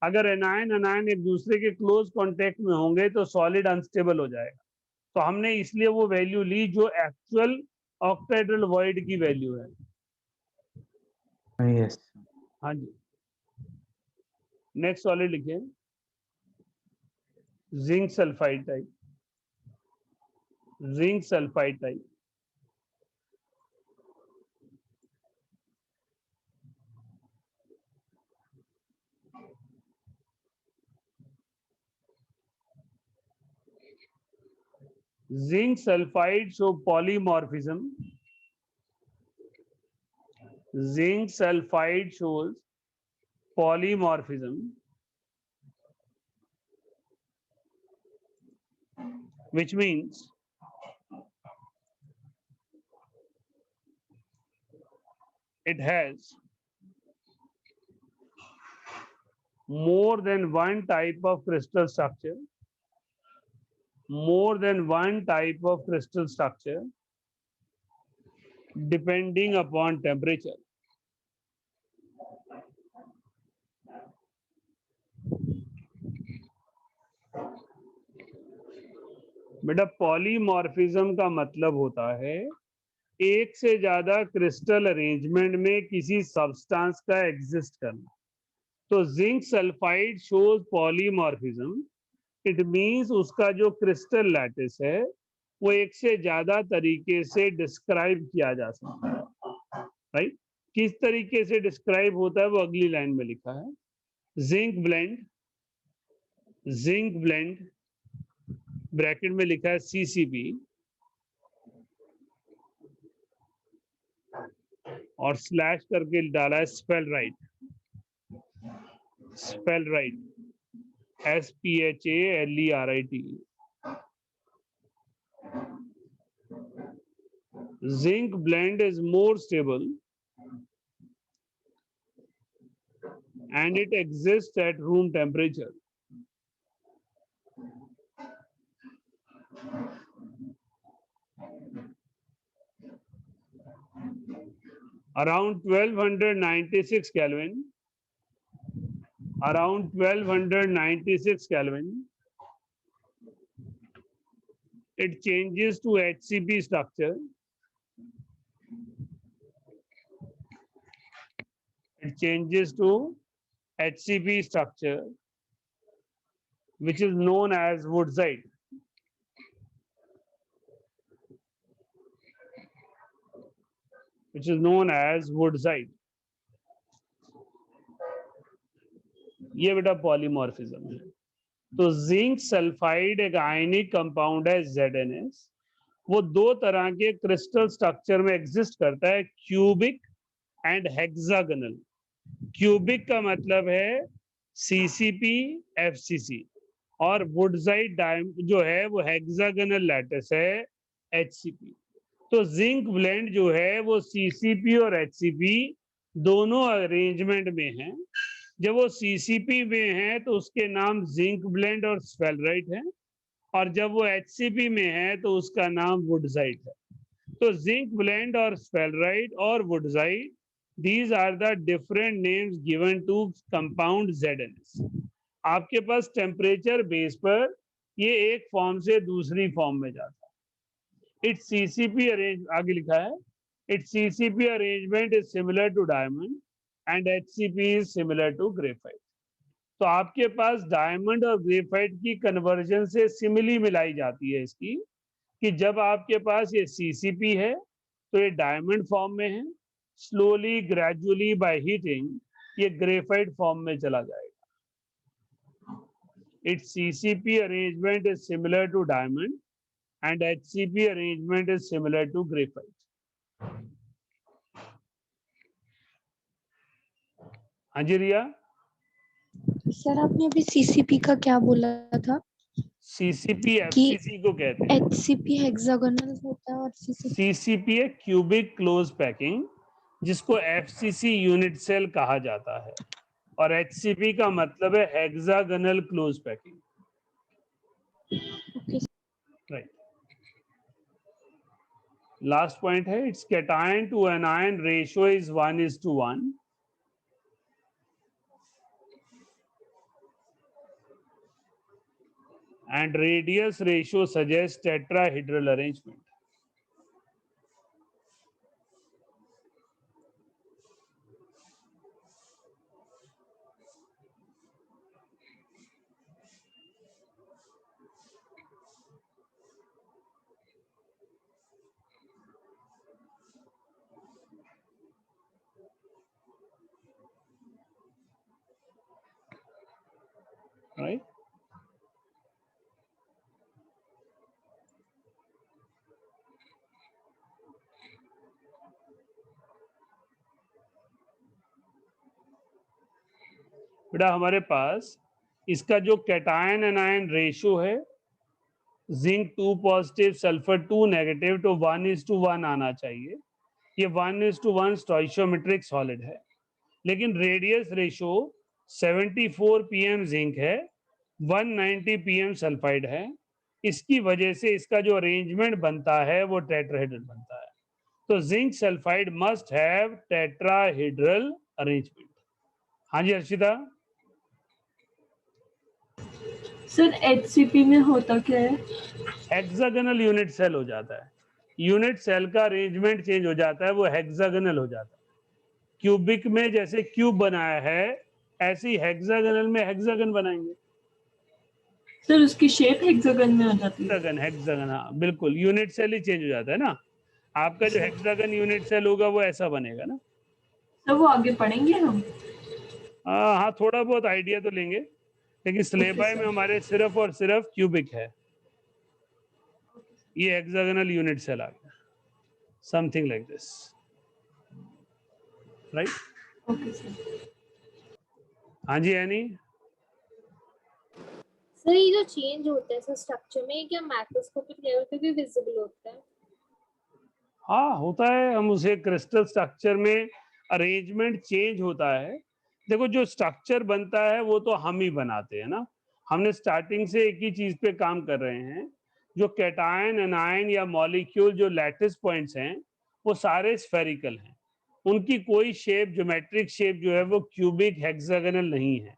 अगर एनायन एनायन एक दूसरे के क्लोज कांटेक्ट में होंगे तो सॉलिड अनस्टेबल हो जाएगा। तो हमने इसलिए वो वैल्यू ली जो एक्चुअल ऑक्टाहेड्रल वॉइड की वैल्यू है। यस हाँ जी, नेक्स्ट वाले लिखिए, zinc sulphide type, zinc sulphide type. Zinc sulfide show polymorphism. Zinc sulfide shows polymorphism, which means it has more than one type of crystal structure, more than one type of crystal structure depending upon temperature. बेटा polymorphism का मतलब होता है एक से ज्यादा crystal arrangement में किसी सब्सटेंस का एग्जिस्ट करना। तो zinc sulphide shows polymorphism, it means उसका जो क्रिस्टल लैटिस है वो एक से ज्यादा तरीके से डिस्क्राइब किया जा सकता है, राइट। किस तरीके से डिस्क्राइब होता है वो अगली लाइन में लिखा है। जिंक ब्लेंड ब्रैकेट में लिखा है CCP और स्लैश करके डाला है spell right SPHALERIT। Zinc blend is more stable and it exists at room temperature. Around 1296 Kelvin, it changes to HCP structure. It changes to HCP structure, which is known as woodsite. Which is known as woodsite. ये बेटा polymorphism है। तो zinc sulphide एक ionic compound है ZnS। वो दो तरह के क्रिस्टल स्ट्रक्चर में एग्जिस्ट करता है, क्यूबिक एंड हेक्सागोनल। क्यूबिक का मतलब है CCP FCC और वुडसाइट जो है वो हेक्सागोनल लैटिस है HCP। तो जिंक ब्लेंड जो है वो CCP और HCP दोनों अरेंजमेंट में है। जब वो CCP में है तो उसके नाम जिंक ब्लेंड और स्फेलराइट है, और जब वो HCP में है तो उसका नाम वुडसाइट है। तो जिंक ब्लेंड और स्फेलराइट और वुडसाइट, these are the different names given to compound ZnS। आपके पास टेम्परेचर बेस पर ये एक फॉर्म से दूसरी फॉर्म में जाता है। इट्स CCP अरेंज आगे लिखा है, it's CCP arrangement is similar to diamond and HCP is similar to graphite. तो आपके पास डायमंड और ग्रेफाइट की कन्वर्जन से सिमिली मिलाई जाती है इसकी, कि जब आपके पास ये CCP है तो ये डायमंड फॉर्म में है, स्लोली ग्रेजुअली बाय हीटिंग ये ग्रेफाइट फॉर्म में चला जाएगा। It's CCP arrangement is similar to diamond and HCP arrangement is similar to graphite. हाँ जी रिया। सर आपने अभी CCP का क्या बोला था? CCP FCC को कहते हैं। HCP हेक्सागोनल होता है और CCP है क्यूबिक क्लोज पैकिंग, जिसको FCC यूनिट सेल कहा जाता है, और HCP का मतलब है hexagonal close packing. Right. Last point है, it's cation to anion ratio is 1:1 and radius ratio suggests tetrahedral arrangement. Right. बेटा हमारे पास इसका जो कैटायन एनायन रेशियो है, जिंक 2 पॉजिटिव सल्फर 2 नेगेटिव, तो 1:1 आना चाहिए। ये 1:1 स्टोइशियोमेट्रिक सॉलिड है, लेकिन रेडियस रेशियो 74 pm जिंक है, 190 pm सल्फाइड है। इसकी वजह से इसका जो अरेंजमेंट बनता है वो टेट्राहेड्रल बनता है। तो zinc sulphide must have tetrahedral arrangement. हाँ जी अर्शिता। सर HCP में होता क्या है? हेक्सागोनल यूनिट सेल हो जाता है। यूनिट सेल का अरेंजमेंट चेंज हो जाता है, वो हेक्सागोनल हो जाता है। क्यूबिक में जैसे क्यूब बनाया है, ऐसे ही हेक्सागोनल में हेक्सागन बनाएंगे। सर उसकी शेप हेक्सागन में हो जाती है? हेक्सागन, हेक्सागन, हाँ बिल्कुल, यूनिट सेल ही चेंज हो जाता है ना। आपका जो हेक्सागन यूनिट सेल होगा वो ऐसा बनेगा ना। सर वो आगे पढ़ेंगे हम? हाँ, थोड़ा बहुत आइडिया तो लेंगे, लेकिन सिलेबाई में हमारे सिर्फ और सिर्फ क्यूबिक है। ये हेक्सागोनल यूनिट सेल आ गया, something like this, right. Okay sir. हाँ जी एनी। सर ये जो चेंज होता है सर स्ट्रक्चर में, क्या मैक्रोस्कोपिक लेवल पे भी विजिबल होता है? हाँ होता है, हम उसे क्रिस्टल स्ट्रक्चर में अरेंजमेंट चेंज होता है। देखो जो स्ट्रक्चर बनता है वो तो हम ही बनाते हैं ना। हमने स्टार्टिंग से एक ही चीज पे काम कर रहे हैं। जो कैटायन एनायन या मॉलिक्यूल जो लैटिस पॉइंट्स हैं वो सारे स्फेरिकल हैं। उनकी कोई शेप, ज्योमेट्रिक शेप जो है वो क्यूबिक हेक्सागोनल नहीं है,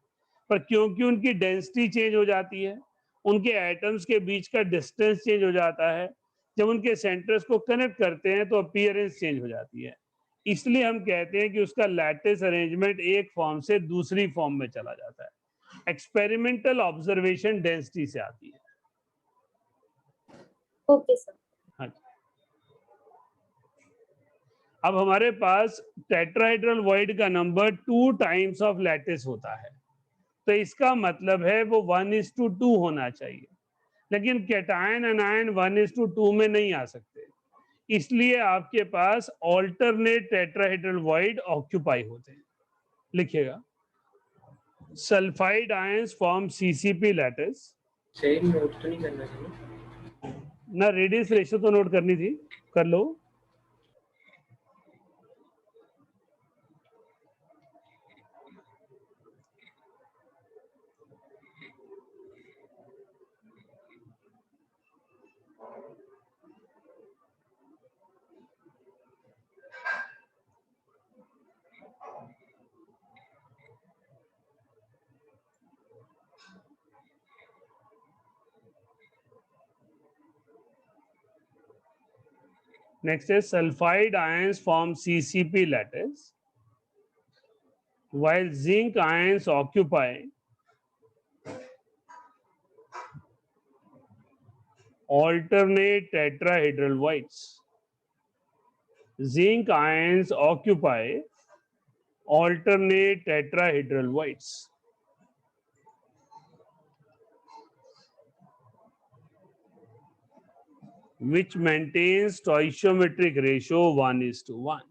पर क्योंकि उनकी डेंसिटी चेंज हो जाती है, उनके एटम्स के बीच का डिस्टेंस चेंज हो जाता है, जब उनके सेंटर्स को कनेक्ट करते हैं तो अपीयरेंस चेंज हो जाती है। इसलिए हम कहते हैं कि उसका लैटिस अरेंजमेंट एक फॉर्म से दूसरी फॉर्म में चला जाता है। एक्सपेरिमेंटल ऑब्जर्वेशन डेंसिटी से आती है। Okay sir. हाँ। अब हमारे पास टेट्राहेड्रल वॉइड का नंबर 2 टाइम्स ऑफ लैटिस होता है, तो इसका मतलब है वो 1:2 होना चाहिए। लेकिन कैटायन एनायन 1:2 में नहीं आ सकते, इसलिए आपके पास ऑल्टरनेट टेट्राहेड्रल वॉइड ऑक्यूपाई होते हैं। लिखिएगा, sulphide ions form CCP lattice. सही नोट तो नहीं करना था ना, रेडियस रेशियो तो नोट करनी थी, कर लो। Next is sulfide ions form CCP lattice, while zinc ions occupy alternate tetrahedral voids. Zinc ions occupy alternate tetrahedral voids. Which maintains stoichiometric ratio 1:1.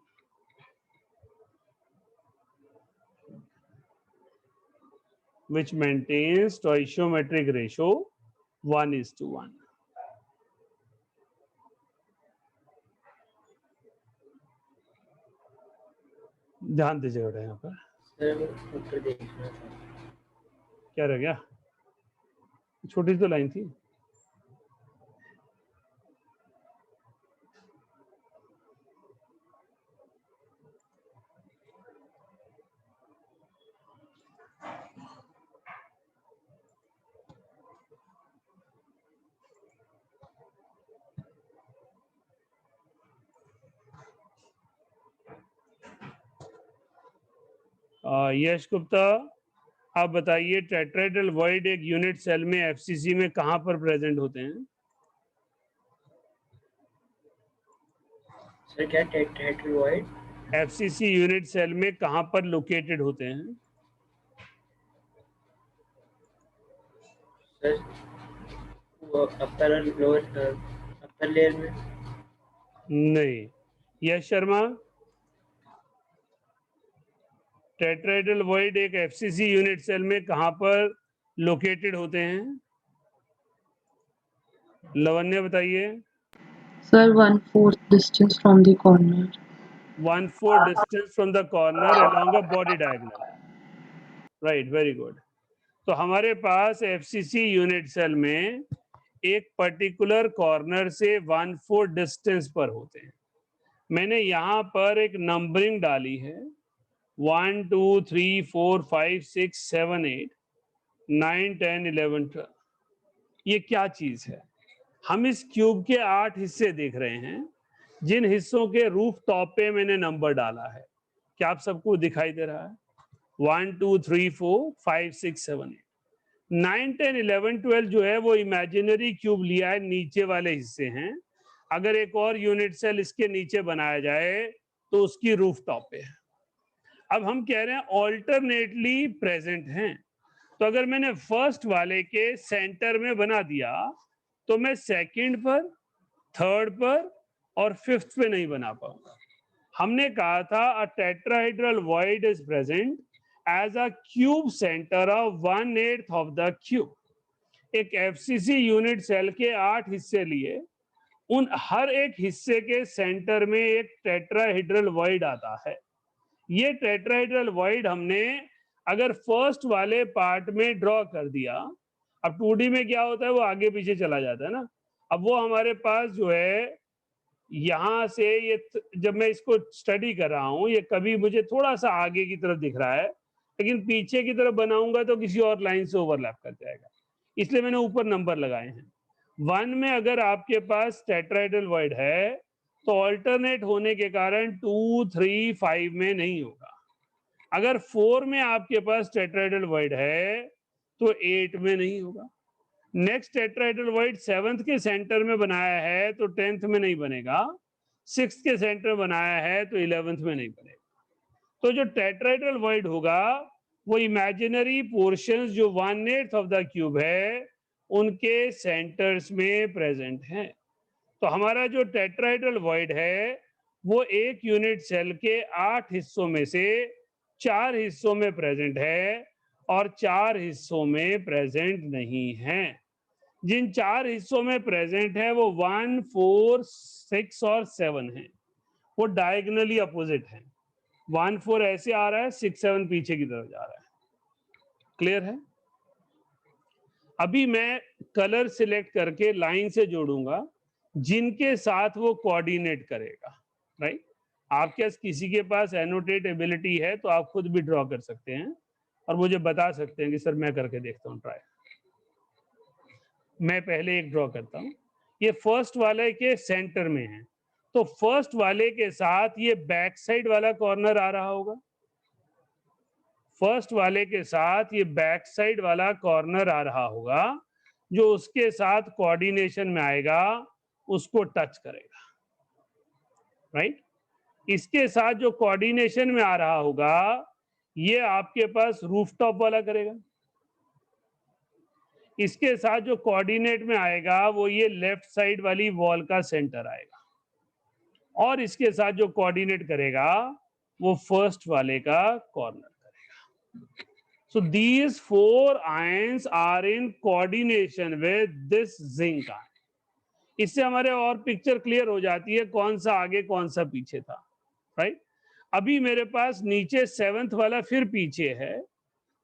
Which maintains stoichiometric ratio 1:1. ध्यान दीजिएगा बेटा, यहाँ पर sir ऊपर देखना था। क्या रह गया? छोटी तो लाइन थी। यश गुप्ता, आप बताइए टेट्राहेड्रल वॉइड एक यूनिट सेल में एफसीसी में कहां पर प्रेजेंट होते हैं? सर क्या tetrahedral void? FCC unit cell में कहां पर लोकेटेड होते हैं? सर वो अपर और लोअर अपर लेयर में नहीं। यश शर्मा, टेट्राहेड्रल वॉइड एक एफसीसी यूनिट सेल में कहां पर लोकेटेड होते हैं? लवन्य बताइए। Sir, 1/4 distance from the corner. 1/4 distance from the corner along a body diagonal. Right, very good. तो हमारे पास एफसीसी यूनिट सेल में एक पर्टिकुलर कॉर्नर से 1/4 डिस्टेंस पर होते हैं। मैंने यहाँ पर एक नंबरिंग डाली है 1 2 3 4 5 6 7 8 9 10 11 12। ये क्या चीज है? हम इस क्यूब के 8 हिस्से देख रहे हैं, जिन हिस्सों के रूफ टॉप पे मैंने नंबर डाला है। क्या आप सबको दिखाई दे रहा है? 1 2 3 4 5 6 7 8 9 10 11 12 जो है वो इमेजिनरी क्यूब लिया है, नीचे वाले हिस्से हैं। अगर एक और यूनिट सेल इसके नीचे बनाया जाए तो उसकी रूफ टॉप पे है। अब हम कह रहे हैं ऑल्टरनेटली प्रेजेंट हैं। तो अगर मैंने फर्स्ट वाले के सेंटर में बना दिया तो मैं सेकंड पर, थर्ड पर और फिफ्थ पे नहीं बना पाऊंगा। हमने कहा था a tetrahedral void is present as a cube centre of 1/8 of the cube. एक एफसीसी यूनिट सेल के 8 हिस्से लिए, उन हर एक हिस्से के सेंटर में एक टेट्राहेड्रल वॉइड आता है। ये टेट्राहेड्रल वॉइड हमने अगर फर्स्ट वाले पार्ट में ड्रॉ कर दिया, अब 2D में क्या होता है वो आगे पीछे चला जाता है ना। अब वो हमारे पास जो है यहां से ये जब मैं इसको स्टडी कर रहा हूं, ये कभी मुझे थोड़ा सा आगे की तरफ दिख रहा है, लेकिन पीछे की तरफ बनाऊंगा तो किसी और लाइन से ओवरलैप कर जाएगा। इसलिए मैंने ऊपर नंबर लगाए हैं। 1 में अगर आपके पास टेट्राहेड्रल वॉइड है तो ऑल्टरनेट होने के कारण 2 3 5 में नहीं होगा। अगर 4 में आपके पास टेट्राहेड्रल वॉइड है तो 8 में नहीं होगा। नेक्स्ट टेट्राहेड्रल वॉइड 7th के सेंटर में बनाया है तो 10th में नहीं बनेगा। 6th के सेंटर में बनाया है तो 11th में नहीं बनेगा। तो जो टेट्राहेड्रल वॉइड होगा वो इमेजिनरी पोर्शंस जो 1/8 ऑफ द क्यूब है उनके सेंटर्स में प्रेजेंट हैं। तो हमारा जो टेट्राहेड्रल वॉइड है वो एक यूनिट सेल के 8 हिस्सों में से 4 हिस्सों में प्रेजेंट है और 4 हिस्सों में प्रेजेंट नहीं है। जिन 4 हिस्सों में प्रेजेंट है वो 1 4 6 और 7 हैं। वो डायगोनली अपोजिट हैं। 1 4 ऐसे आ रहा है, 6 7 पीछे की तरफ जा रहा है। क्लियर है? अभी मैं कलर सिलेक्ट करके लाइन से जोड़ूंगा जिनके साथ वो कोऑर्डिनेट करेगा। राइट? आपके पास किसी के पास एनोटेट एबिलिटी है तो आप खुद भी ड्रॉ कर सकते हैं और मुझे बता सकते हैं कि सर मैं करके देखता हूँ ट्राई। मैं पहले एक ड्रॉ करता हूँ। ये फर्स्ट वाले के सेंटर में है, तो फर्स्ट वाले के साथ ये बैक साइड वाला कॉर्नर आ रहा होगा। फर्स्ट वाले के साथ ये बैक साइड वाला कॉर्नर आ रहा होगा, जो उसके साथ कोऑर्डिनेशन में आएगा उसको टच करेगा। राइट? इसके साथ जो कोऑर्डिनेशन में आ रहा होगा ये आपके पास रूफटॉप वाला करेगा। इसके साथ जो कोऑर्डिनेट में आएगा वो ये लेफ्ट साइड वाली वॉल का सेंटर आएगा, और इसके साथ जो कोऑर्डिनेट करेगा वो फर्स्ट वाले का कॉर्नर करेगा। So these 4 ions are in coordination with this zinc ion. इससे हमारे और पिक्चर क्लियर हो जाती है कौन सा आगे कौन सा पीछे था। राइट? अभी मेरे पास नीचे 7th वाला फिर पीछे है,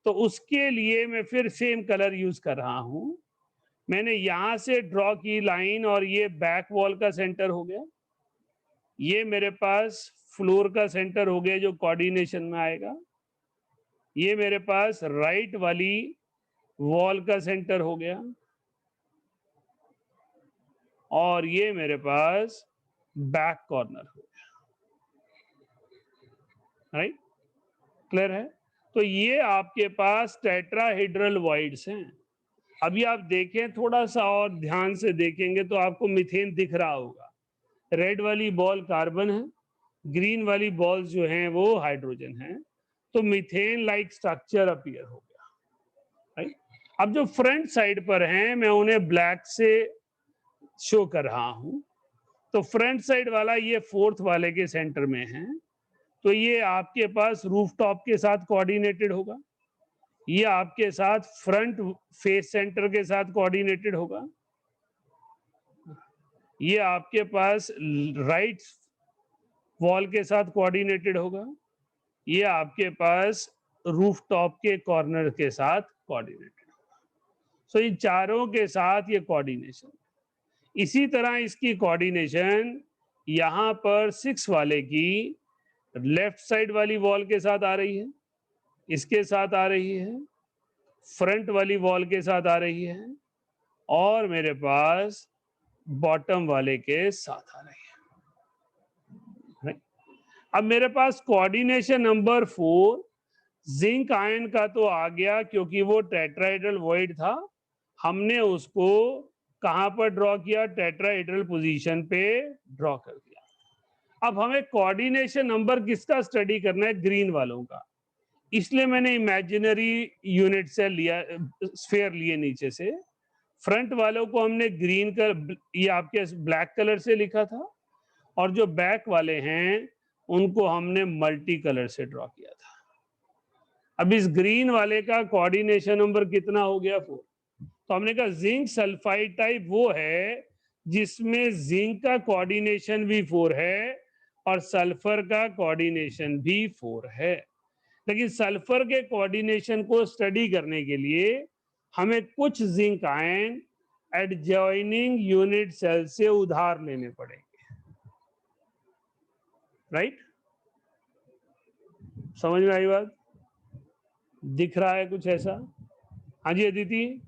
तो उसके लिए मैं फिर सेम कलर यूज कर रहा हूं। मैंने यहां से ड्रॉ की लाइन और ये बैक वॉल का सेंटर हो गया। ये मेरे पास फ्लोर का सेंटर हो गया जो कोऑर्डिनेशन में आएगा। ये मेरे पास राइट वाली वॉल का सेंटर हो गया, और ये मेरे पास बैक कॉर्नर हो गया। राइट? क्लियर है? तो ये आपके पास टेट्राहेड्रल वॉइड्स हैं। अभी आप देखें, थोड़ा सा और ध्यान से देखेंगे तो आपको मीथेन दिख रहा होगा। रेड वाली बॉल कार्बन है, ग्रीन वाली बॉल्स जो हैं वो हाइड्रोजन हैं। तो मीथेन लाइक स्ट्रक्चर अपीयर हो गया। राइट? अब जो फ्रंट साइड पर हैं मैं उन्हें ब्लैक से शो कर रहा हूं। तो फ्रंट साइड वाला ये फोर्थ वाले के सेंटर में है, तो ये आपके पास रूफटॉप के साथ कोऑर्डिनेटेड होगा, ये आपके साथ फ्रंट फेस सेंटर के साथ कोऑर्डिनेटेड होगा, ये आपके पास राइट वॉल के साथ कोऑर्डिनेटेड होगा, ये आपके पास रूफटॉप के कॉर्नर के साथ कोऑर्डिनेटेड होगा। सो इन चारों के साथ ये कोऑर्डिनेशन। इसी तरह इसकी कोऑर्डिनेशन यहां पर 6 वाले की लेफ्ट साइड वाली वॉल के साथ आ रही है, इसके साथ आ रही है, फ्रंट वाली वॉल के साथ आ रही है, और मेरे पास बॉटम वाले के साथ आ रही है। अब मेरे पास कोऑर्डिनेशन नंबर 4 जिंक आयन का तो आ गया क्योंकि वो टेट्राहेड्रल वॉइड था, हमने उसको कहां पर ड्रॉ किया, टेट्राहेड्रल पोजीशन पे ड्रॉ कर दिया। अब हमें कोऑर्डिनेशन नंबर किसका स्टडी करना है, ग्रीन वालों का, इसलिए मैंने इमेजिनरी यूनिट से लिया, स्फीयर लिए नीचे से। फ्रंट वालों को हमने ग्रीन कर, ये आपके ब्लैक कलर से लिखा था, और जो बैक वाले हैं उनको हमने मल्टी कलर से ड्रॉ किया था। अब इस ग्रीन वाले का कोऑर्डिनेशन नंबर कितना हो गया, 4। तो हमने कहा जिंक सल्फाइड टाइप वो है जिसमें जिंक का कोऑर्डिनेशन भी 4 है और सल्फर का कोऑर्डिनेशन भी 4 है। लेकिन सल्फर के कोऑर्डिनेशन को स्टडी करने के लिए हमें कुछ zinc ion adjoining unit cell से उधार लेने पड़ेंगे, राइट? समझ में आई बात? दिख रहा है कुछ ऐसा? हाँ जी अदिति।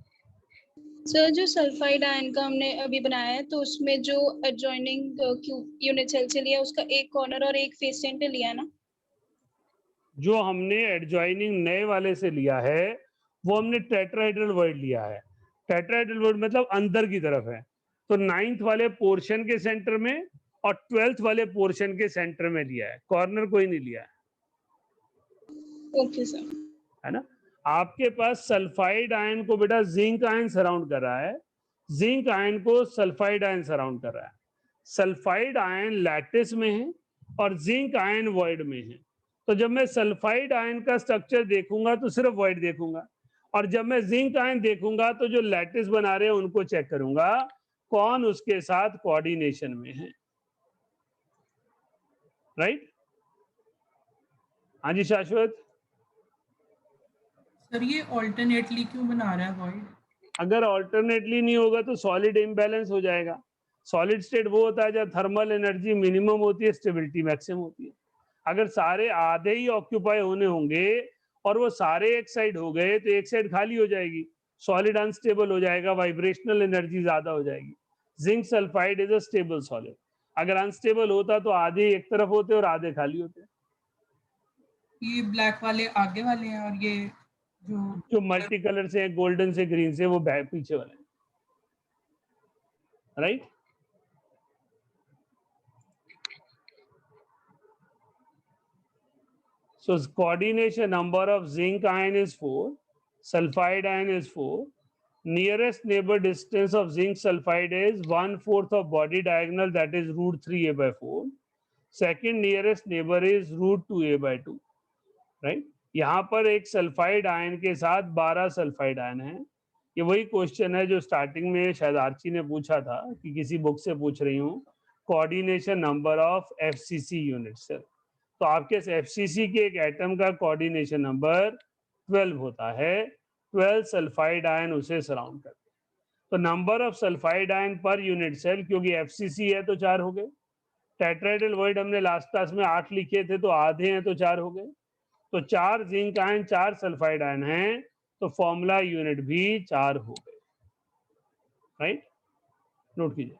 सर जो सल्फाइड आयन का हमने अभी बनाया है तो उसमें जो एडजॉइनिंग यूनिट सेल से लिया उसका एक कॉर्नर और एक फेस सेंटर लिया है ना? जो हमने एडजॉइनिंग नए वाले से लिया है वो हमने टेट्राहेड्रल वॉइड लिया है। टेट्राहेड्रल वॉइड मतलब अंदर की तरफ है, तो 9th वाले पोर्शन के सेंटर में और 12th वाले पोर्शन के सेंटर में लिया है, कॉर्नर कोई नहीं लिया है। Okay sir. है ना? आपके पास सल्फाइड आयन को बेटा जिंक आयन सराउंड कर रहा है, जिंक आयन को सल्फाइड आयन सराउंड कर रहा है। सल्फाइड आयन लैटिस में है और जिंक आयन वॉइड में है। तो जब मैं सल्फाइड आयन का स्ट्रक्चर देखूंगा तो सिर्फ वॉइड देखूंगा, और जब मैं जिंक आयन देखूंगा तो जो लैटिस बना रहे हैं उनको चेक करूंगा कौन उसके साथ कोऑर्डिनेशन में है, राइट? हाँ जी शाश्वत। सर ये ऑल्टरनेटली क्यों बना रहा है वॉइड? अगर ऑल्टरनेटली नहीं होगा तो सॉलिड इम्बैलेंस हो जाएगा। सॉलिड स्टेट वो होता है जब थर्मल एनर्जी मिनिमम होती है, स्टेबिलिटी मैक्सिमम होती है। अगर सारे आधे ही ऑक्यूपाई होने होंगे और वो सारे एक साइड हो गए तो एक साइड खाली हो जाएगी, सॉलिड अनस्टेबल हो जाएगा, वाइब्रेशनल एनर्जी ज्यादा हो जाएगी। Zinc sulphide is a stable solid. अगर अनस्टेबल होता तो आधे एक तरफ होते और आधे खाली होते। ये ब्लैक वाले आगे वाले हैं और ये जो मल्टी कलर से हैं, गोल्डन से ग्रीन से, वो पीछे वाले, right? So coordination number of zinc ion is 4, sulfide ion is 4. Nearest neighbor distance of zinc sulfide is 1/4 of body diagonal, that is root 3a/4. Second nearest neighbor is root 2a/2, right? यहाँ पर एक sulphide ion के साथ 12 sulphide ion है। ये वही question है जो स्टार्टिंग में शायद आर्ची ने पूछा था कि किसी बुक से पूछ रही हूँ, coordination number of FCC unit cell. तो आपके एफसीसी के एक एटम का कोऑर्डिनेशन नंबर 12 होता है। 12 सल्फाइड आयन उसे सराउंड करते हैं। तो number of sulphide ion per unit cell, क्योंकि एफसीसी है तो 4 हो गए। टेट्राहेड्रल वॉइड हमने लास्ट क्लास में 8 लिखे थे, तो आधे हैं तो 4 हो गए। तो 4 जिंक आयन 4 सल्फाइड आयन हैं, तो फॉर्मूला यूनिट भी 4 हो गए, राइट? नोट कीजिए।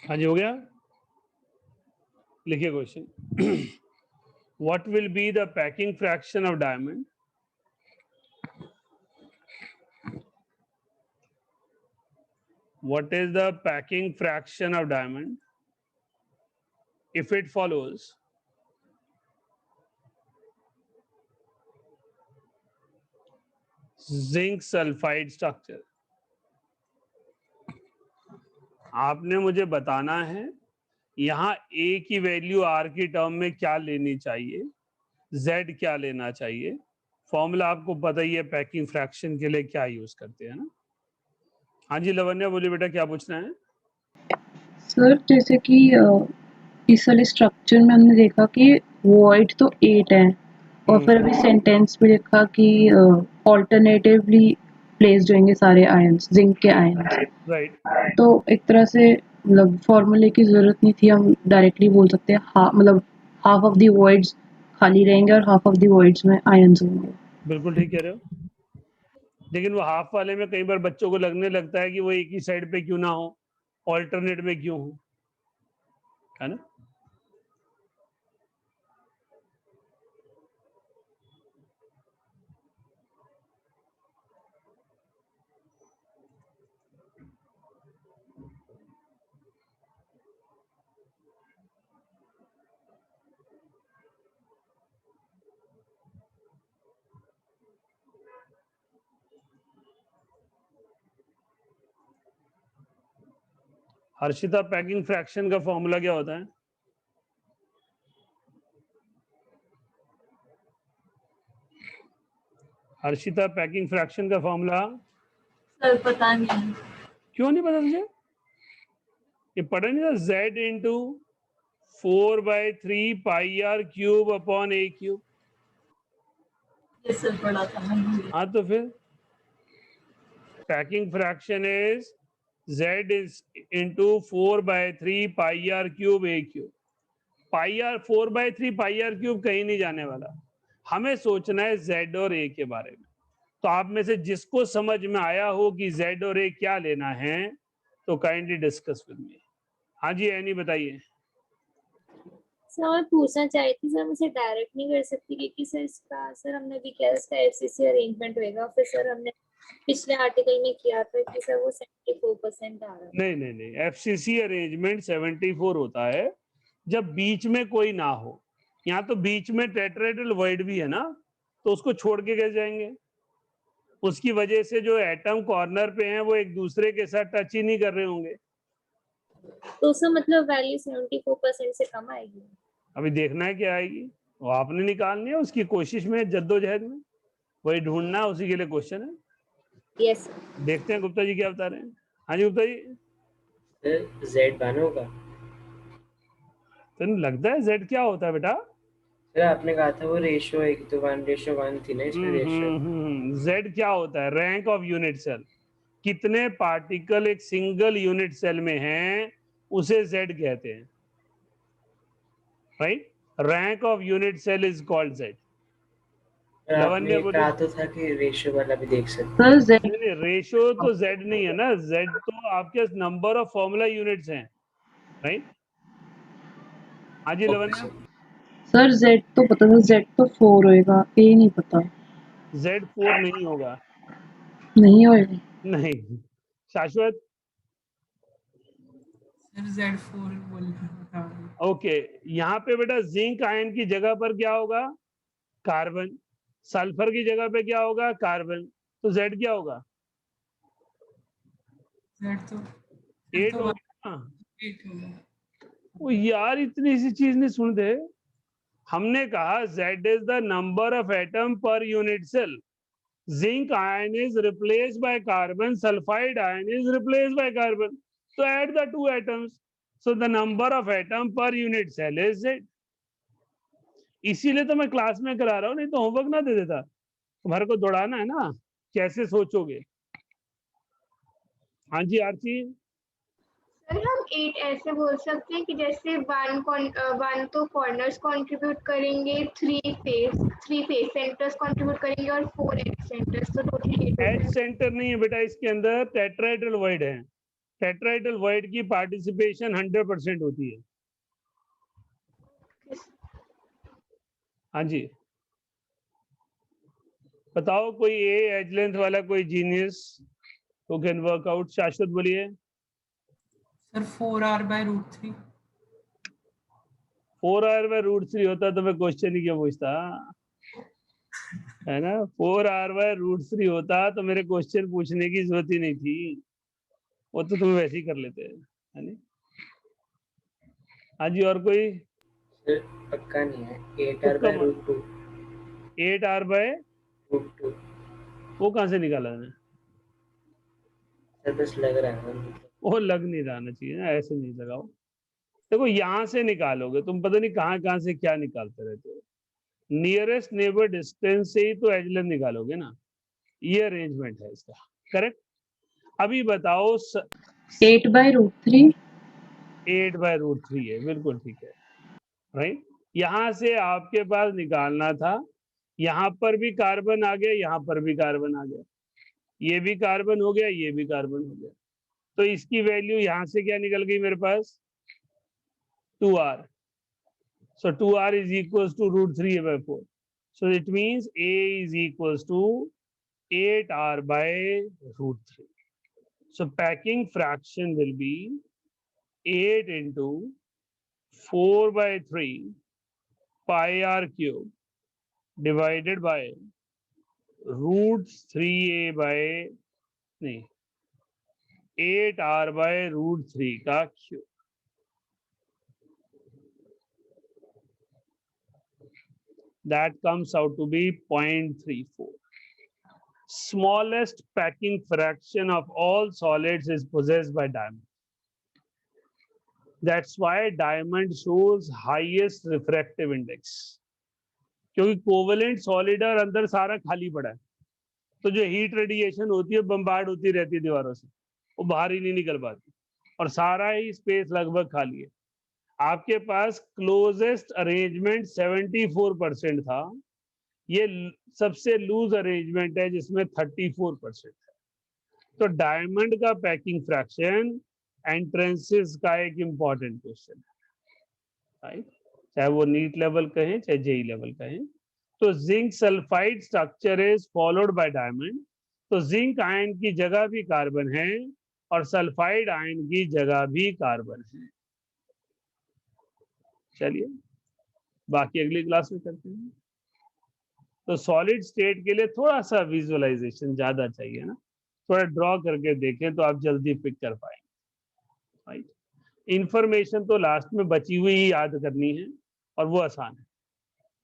हाँ जी, हो गया। लिखिए question. What will be the packing fraction of diamond what is the packing fraction of diamond if it follows zinc sulfide structure? आपने मुझे बताना है यहाँ A की वैल्यू R की टर्म में क्या लेनी चाहिए, Z क्या लेना चाहिए। फॉर्मूला आपको पता ही है पैकिंग फ्रैक्शन के लिए क्या यूज करते हैं ना। हाँ जी लवन्या बोलिए बेटा, क्या पूछना है? सर जैसे कि इस वाले स्ट्रक्चर में हमने देखा कि वॉइड तो 8 है और फिर अभी सेंटेंस में लिखा कि ऑल्टरनेटिवली प्लेस्ड होंगे सारे आयंस, जिंक के आयंस। राइट। तो एक तरह से मतलब फॉर्मूले की जरूरत नहीं थी, हम डायरेक्टली बोल सकते हैं मतलब हाफ ऑफ द वॉइड्स खाली रहेंगे और हाफ ऑफ द वॉइड्स में आयंस होंगे। बिल्कुल ठीक कह रहे हो, लेकिन वो हाफ वाले में कई बार बच्चों को लगने लगता है कि वो एक ही साइड पे क्यों ना हो, ऑल्टरनेट में क्यों हो, है ना। हर्षिता, पैकिंग फ्रैक्शन का फॉर्मूला क्या होता है? हर्षिता, पैकिंग फ्रैक्शन का फॉर्मूला? सर पता नहीं। क्यों नहीं पता तुझे? ये पढ़ा नहीं था, Z into 4/3 pi r cube upon a cube. ये सर पढ़ा था मैंने। हाँ तो फिर packing fraction is Z is into 4/3 pi r cube a cube. Pi r 4/3 pi r cube कहीं नहीं जाने वाला, हमें सोचना है Z और A के बारे में। तो आप में से जिसको समझ में आया हो कि Z और A क्या लेना है तो काइंडली डिस्कस विद मी। हाँ जी एनी बताइए। सर मैं पूछना चाहती थी, सर मुझे डायरेक्ट नहीं कर सकती क्योंकि सर इसका सर हमने भी किया इसका एफसीसी अरेंजमेंट होएगा, फिर सर हमने पिछले आर्टिकल में किया था कि सर वो 74% आ रहा है। नहीं नहीं नहीं, एफसीसी अरेंजमेंट 74 होता है जब बीच में कोई ना हो। यहाँ तो बीच में टेट्राहेड्रल वॉइड भी है ना, तो उसको छोड़ के कैसे जाएंगे? उसकी वजह से जो एटम कॉर्नर पे हैं वो एक दूसरे के साथ टच ही नहीं कर रहे होंगे। तो सर मतलब वैल्यू 74% से कम आएगी? अभी देखना है क्या आएगी, वो आपने निकालनी है, उसकी कोशिश में, जद्दोजहद में वही ढूंढना है, उसी के लिए क्वेश्चन है। यस। देखते हैं गुप्ता जी क्या बता रहे हैं। हाँ जी गुप्ता जी। Z वन होगा। तो लगता है Z क्या होता है बेटा? सर आपने कहा था वो रेशियो है तो 1:1 थी ना इसमें रेशियो। Z क्या होता है? Rank of unit cell. कितने पार्टिकल एक सिंगल यूनिट सेल में हैं उसे Z कहते हैं, right. Rank of unit cell is called Z। आपने कहा तो था कि रेशियो वाला भी देख सकते हैं। नहीं, रेशियो तो Z नहीं है ना, Z तो आपके नंबर ऑफ फॉर्मूला यूनिट्स हैं, राइट। हाँ जी लवन्या। सर Z तो पता था, Z तो 4 होएगा, A नहीं पता। Z 4 नहीं होगा। नहीं होएगा? नहीं। शाश्वत? सर Z4 बोल रहा था। ओके, यहाँ पे बेटा जिंक आयन की जगह पर क्या होगा? कार्बन। सल्फर की जगह पे क्या होगा? कार्बन। तो Z क्या होगा? Z तो 8 होगा। 8 होगा। वो यार इतनी सी चीज नहीं सुनते। हमने कहा Z is the number of atom per unit cell. Zinc ion is replaced by carbon, sulfide ion is replaced by carbon. So add the two atoms. So the number of atom per unit cell is Z. इसीलिए तो मैं class में करा रहा हूँ, नहीं तो homework ना दे देता। तुम्हारे को दौड़ाना है ना, कैसे सोचोगे। हाँ जी आरती। सर हम 8 ऐसे बोल सकते हैं कि जैसे वन तो कॉर्नर्स कंट्रीब्यूट करेंगे, 3 फेस सेंटर्स कंट्रीब्यूट करेंगे और 4 एज सेंटर्स, तो टोटल 8 एज सेंटर नहीं है बेटा, इसके अंदर टेट्राहेड्रल वॉइड है। टेट्राहेड्रल वॉइड की पार्टिसिपेशन 100% होती है। हाँ जी, बताओ कोई ए एज लेंथ वाला कोई genius who can work out. शाश्वत बोलिए। Sir 4r/√3। 4r/√3 होता तो मैं क्वेश्चन ही क्यों पूछता, है ना। 4r/√3 होता तो मेरे क्वेश्चन पूछने की जरूरत ही नहीं थी, वो तो तुम्हें वैसे ही कर लेते हैं, है नहीं। हाँ जी, और कोई। सर पक्का नहीं है। 8r/√2। 8r/√2 वो कहाँ से निकाला है? सर बस लग रहा है। वो लग नहीं रहना चाहिए ना, ऐसे नहीं लगाओ। देखो यहाँ से निकालोगे तुम, पता नहीं कहाँ कहाँ से क्या निकालते रहते हो। नियरेस्ट नेबर डिस्टेंस से ही तो एज लेंथ निकालोगे ना, ये अरेंजमेंट है इसका, करेक्ट। अभी बताओ 8/√3। 8/√3 है, बिल्कुल ठीक है, राइट। यहाँ से आपके पास निकालना था, यहाँ पर भी कार्बन आ गया, यहाँ पर भी कार्बन आ गया, ये भी कार्बन हो गया, ये भी कार्बन हो गया, तो इसकी वैल्यू यहाँ से क्या निकल गई मेरे पास, 2r। So 2r is equals to √3/4. So it means A is equals to 8r/√3. So packing fraction will be 8 into 4/3 pi r cube divided by √3 8r/√3 का cube. That comes out to be 0.34. Smallest packing fraction of all solids is possessed by diamond. That's why diamond shows highest refractive index. क्योंकि covalent solid और अंदर सारा खाली पड़ा है, तो जो हीट रेडिएशन होती है बम्बार्ड होती रहती है दीवारों से, वो बाहर ही नहीं निकल पाती और सारा ही स्पेस लगभग खाली है। आपके पास क्लोजेस्ट अरेंजमेंट 74% था, ये सबसे लूज अरेंजमेंट है जिसमें 34% है। तो डायमंड का पैकिंग फ्रैक्शन एंट्रेंसेस का एक इंपॉर्टेंट क्वेश्चन है, राइट, चाहे वो नीट लेवल कहें चाहे जेई लेवल कहें। तो zinc sulphide structure is followed by diamond. तो जिंक आयन की जगह भी कार्बन है और सल्फाइड आयन की जगह भी कार्बन है। चलिए बाकी अगली क्लास में करते हैं। तो सॉलिड स्टेट के लिए थोड़ा सा विजुअलाइजेशन ज्यादा चाहिए ना, थोड़ा ड्रॉ करके देखें तो आप जल्दी पिक कर पाएंगे, राइट। इंफॉर्मेशन तो लास्ट में बची हुई ही याद करनी है और वो आसान है।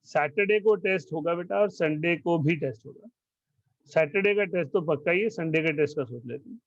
सैटरडे को टेस्ट होगा बेटा और संडे को भी टेस्ट होगा। सैटरडे का टेस्ट तो पक्का ही है, संडे का टेस्ट का सोच लेते हैं।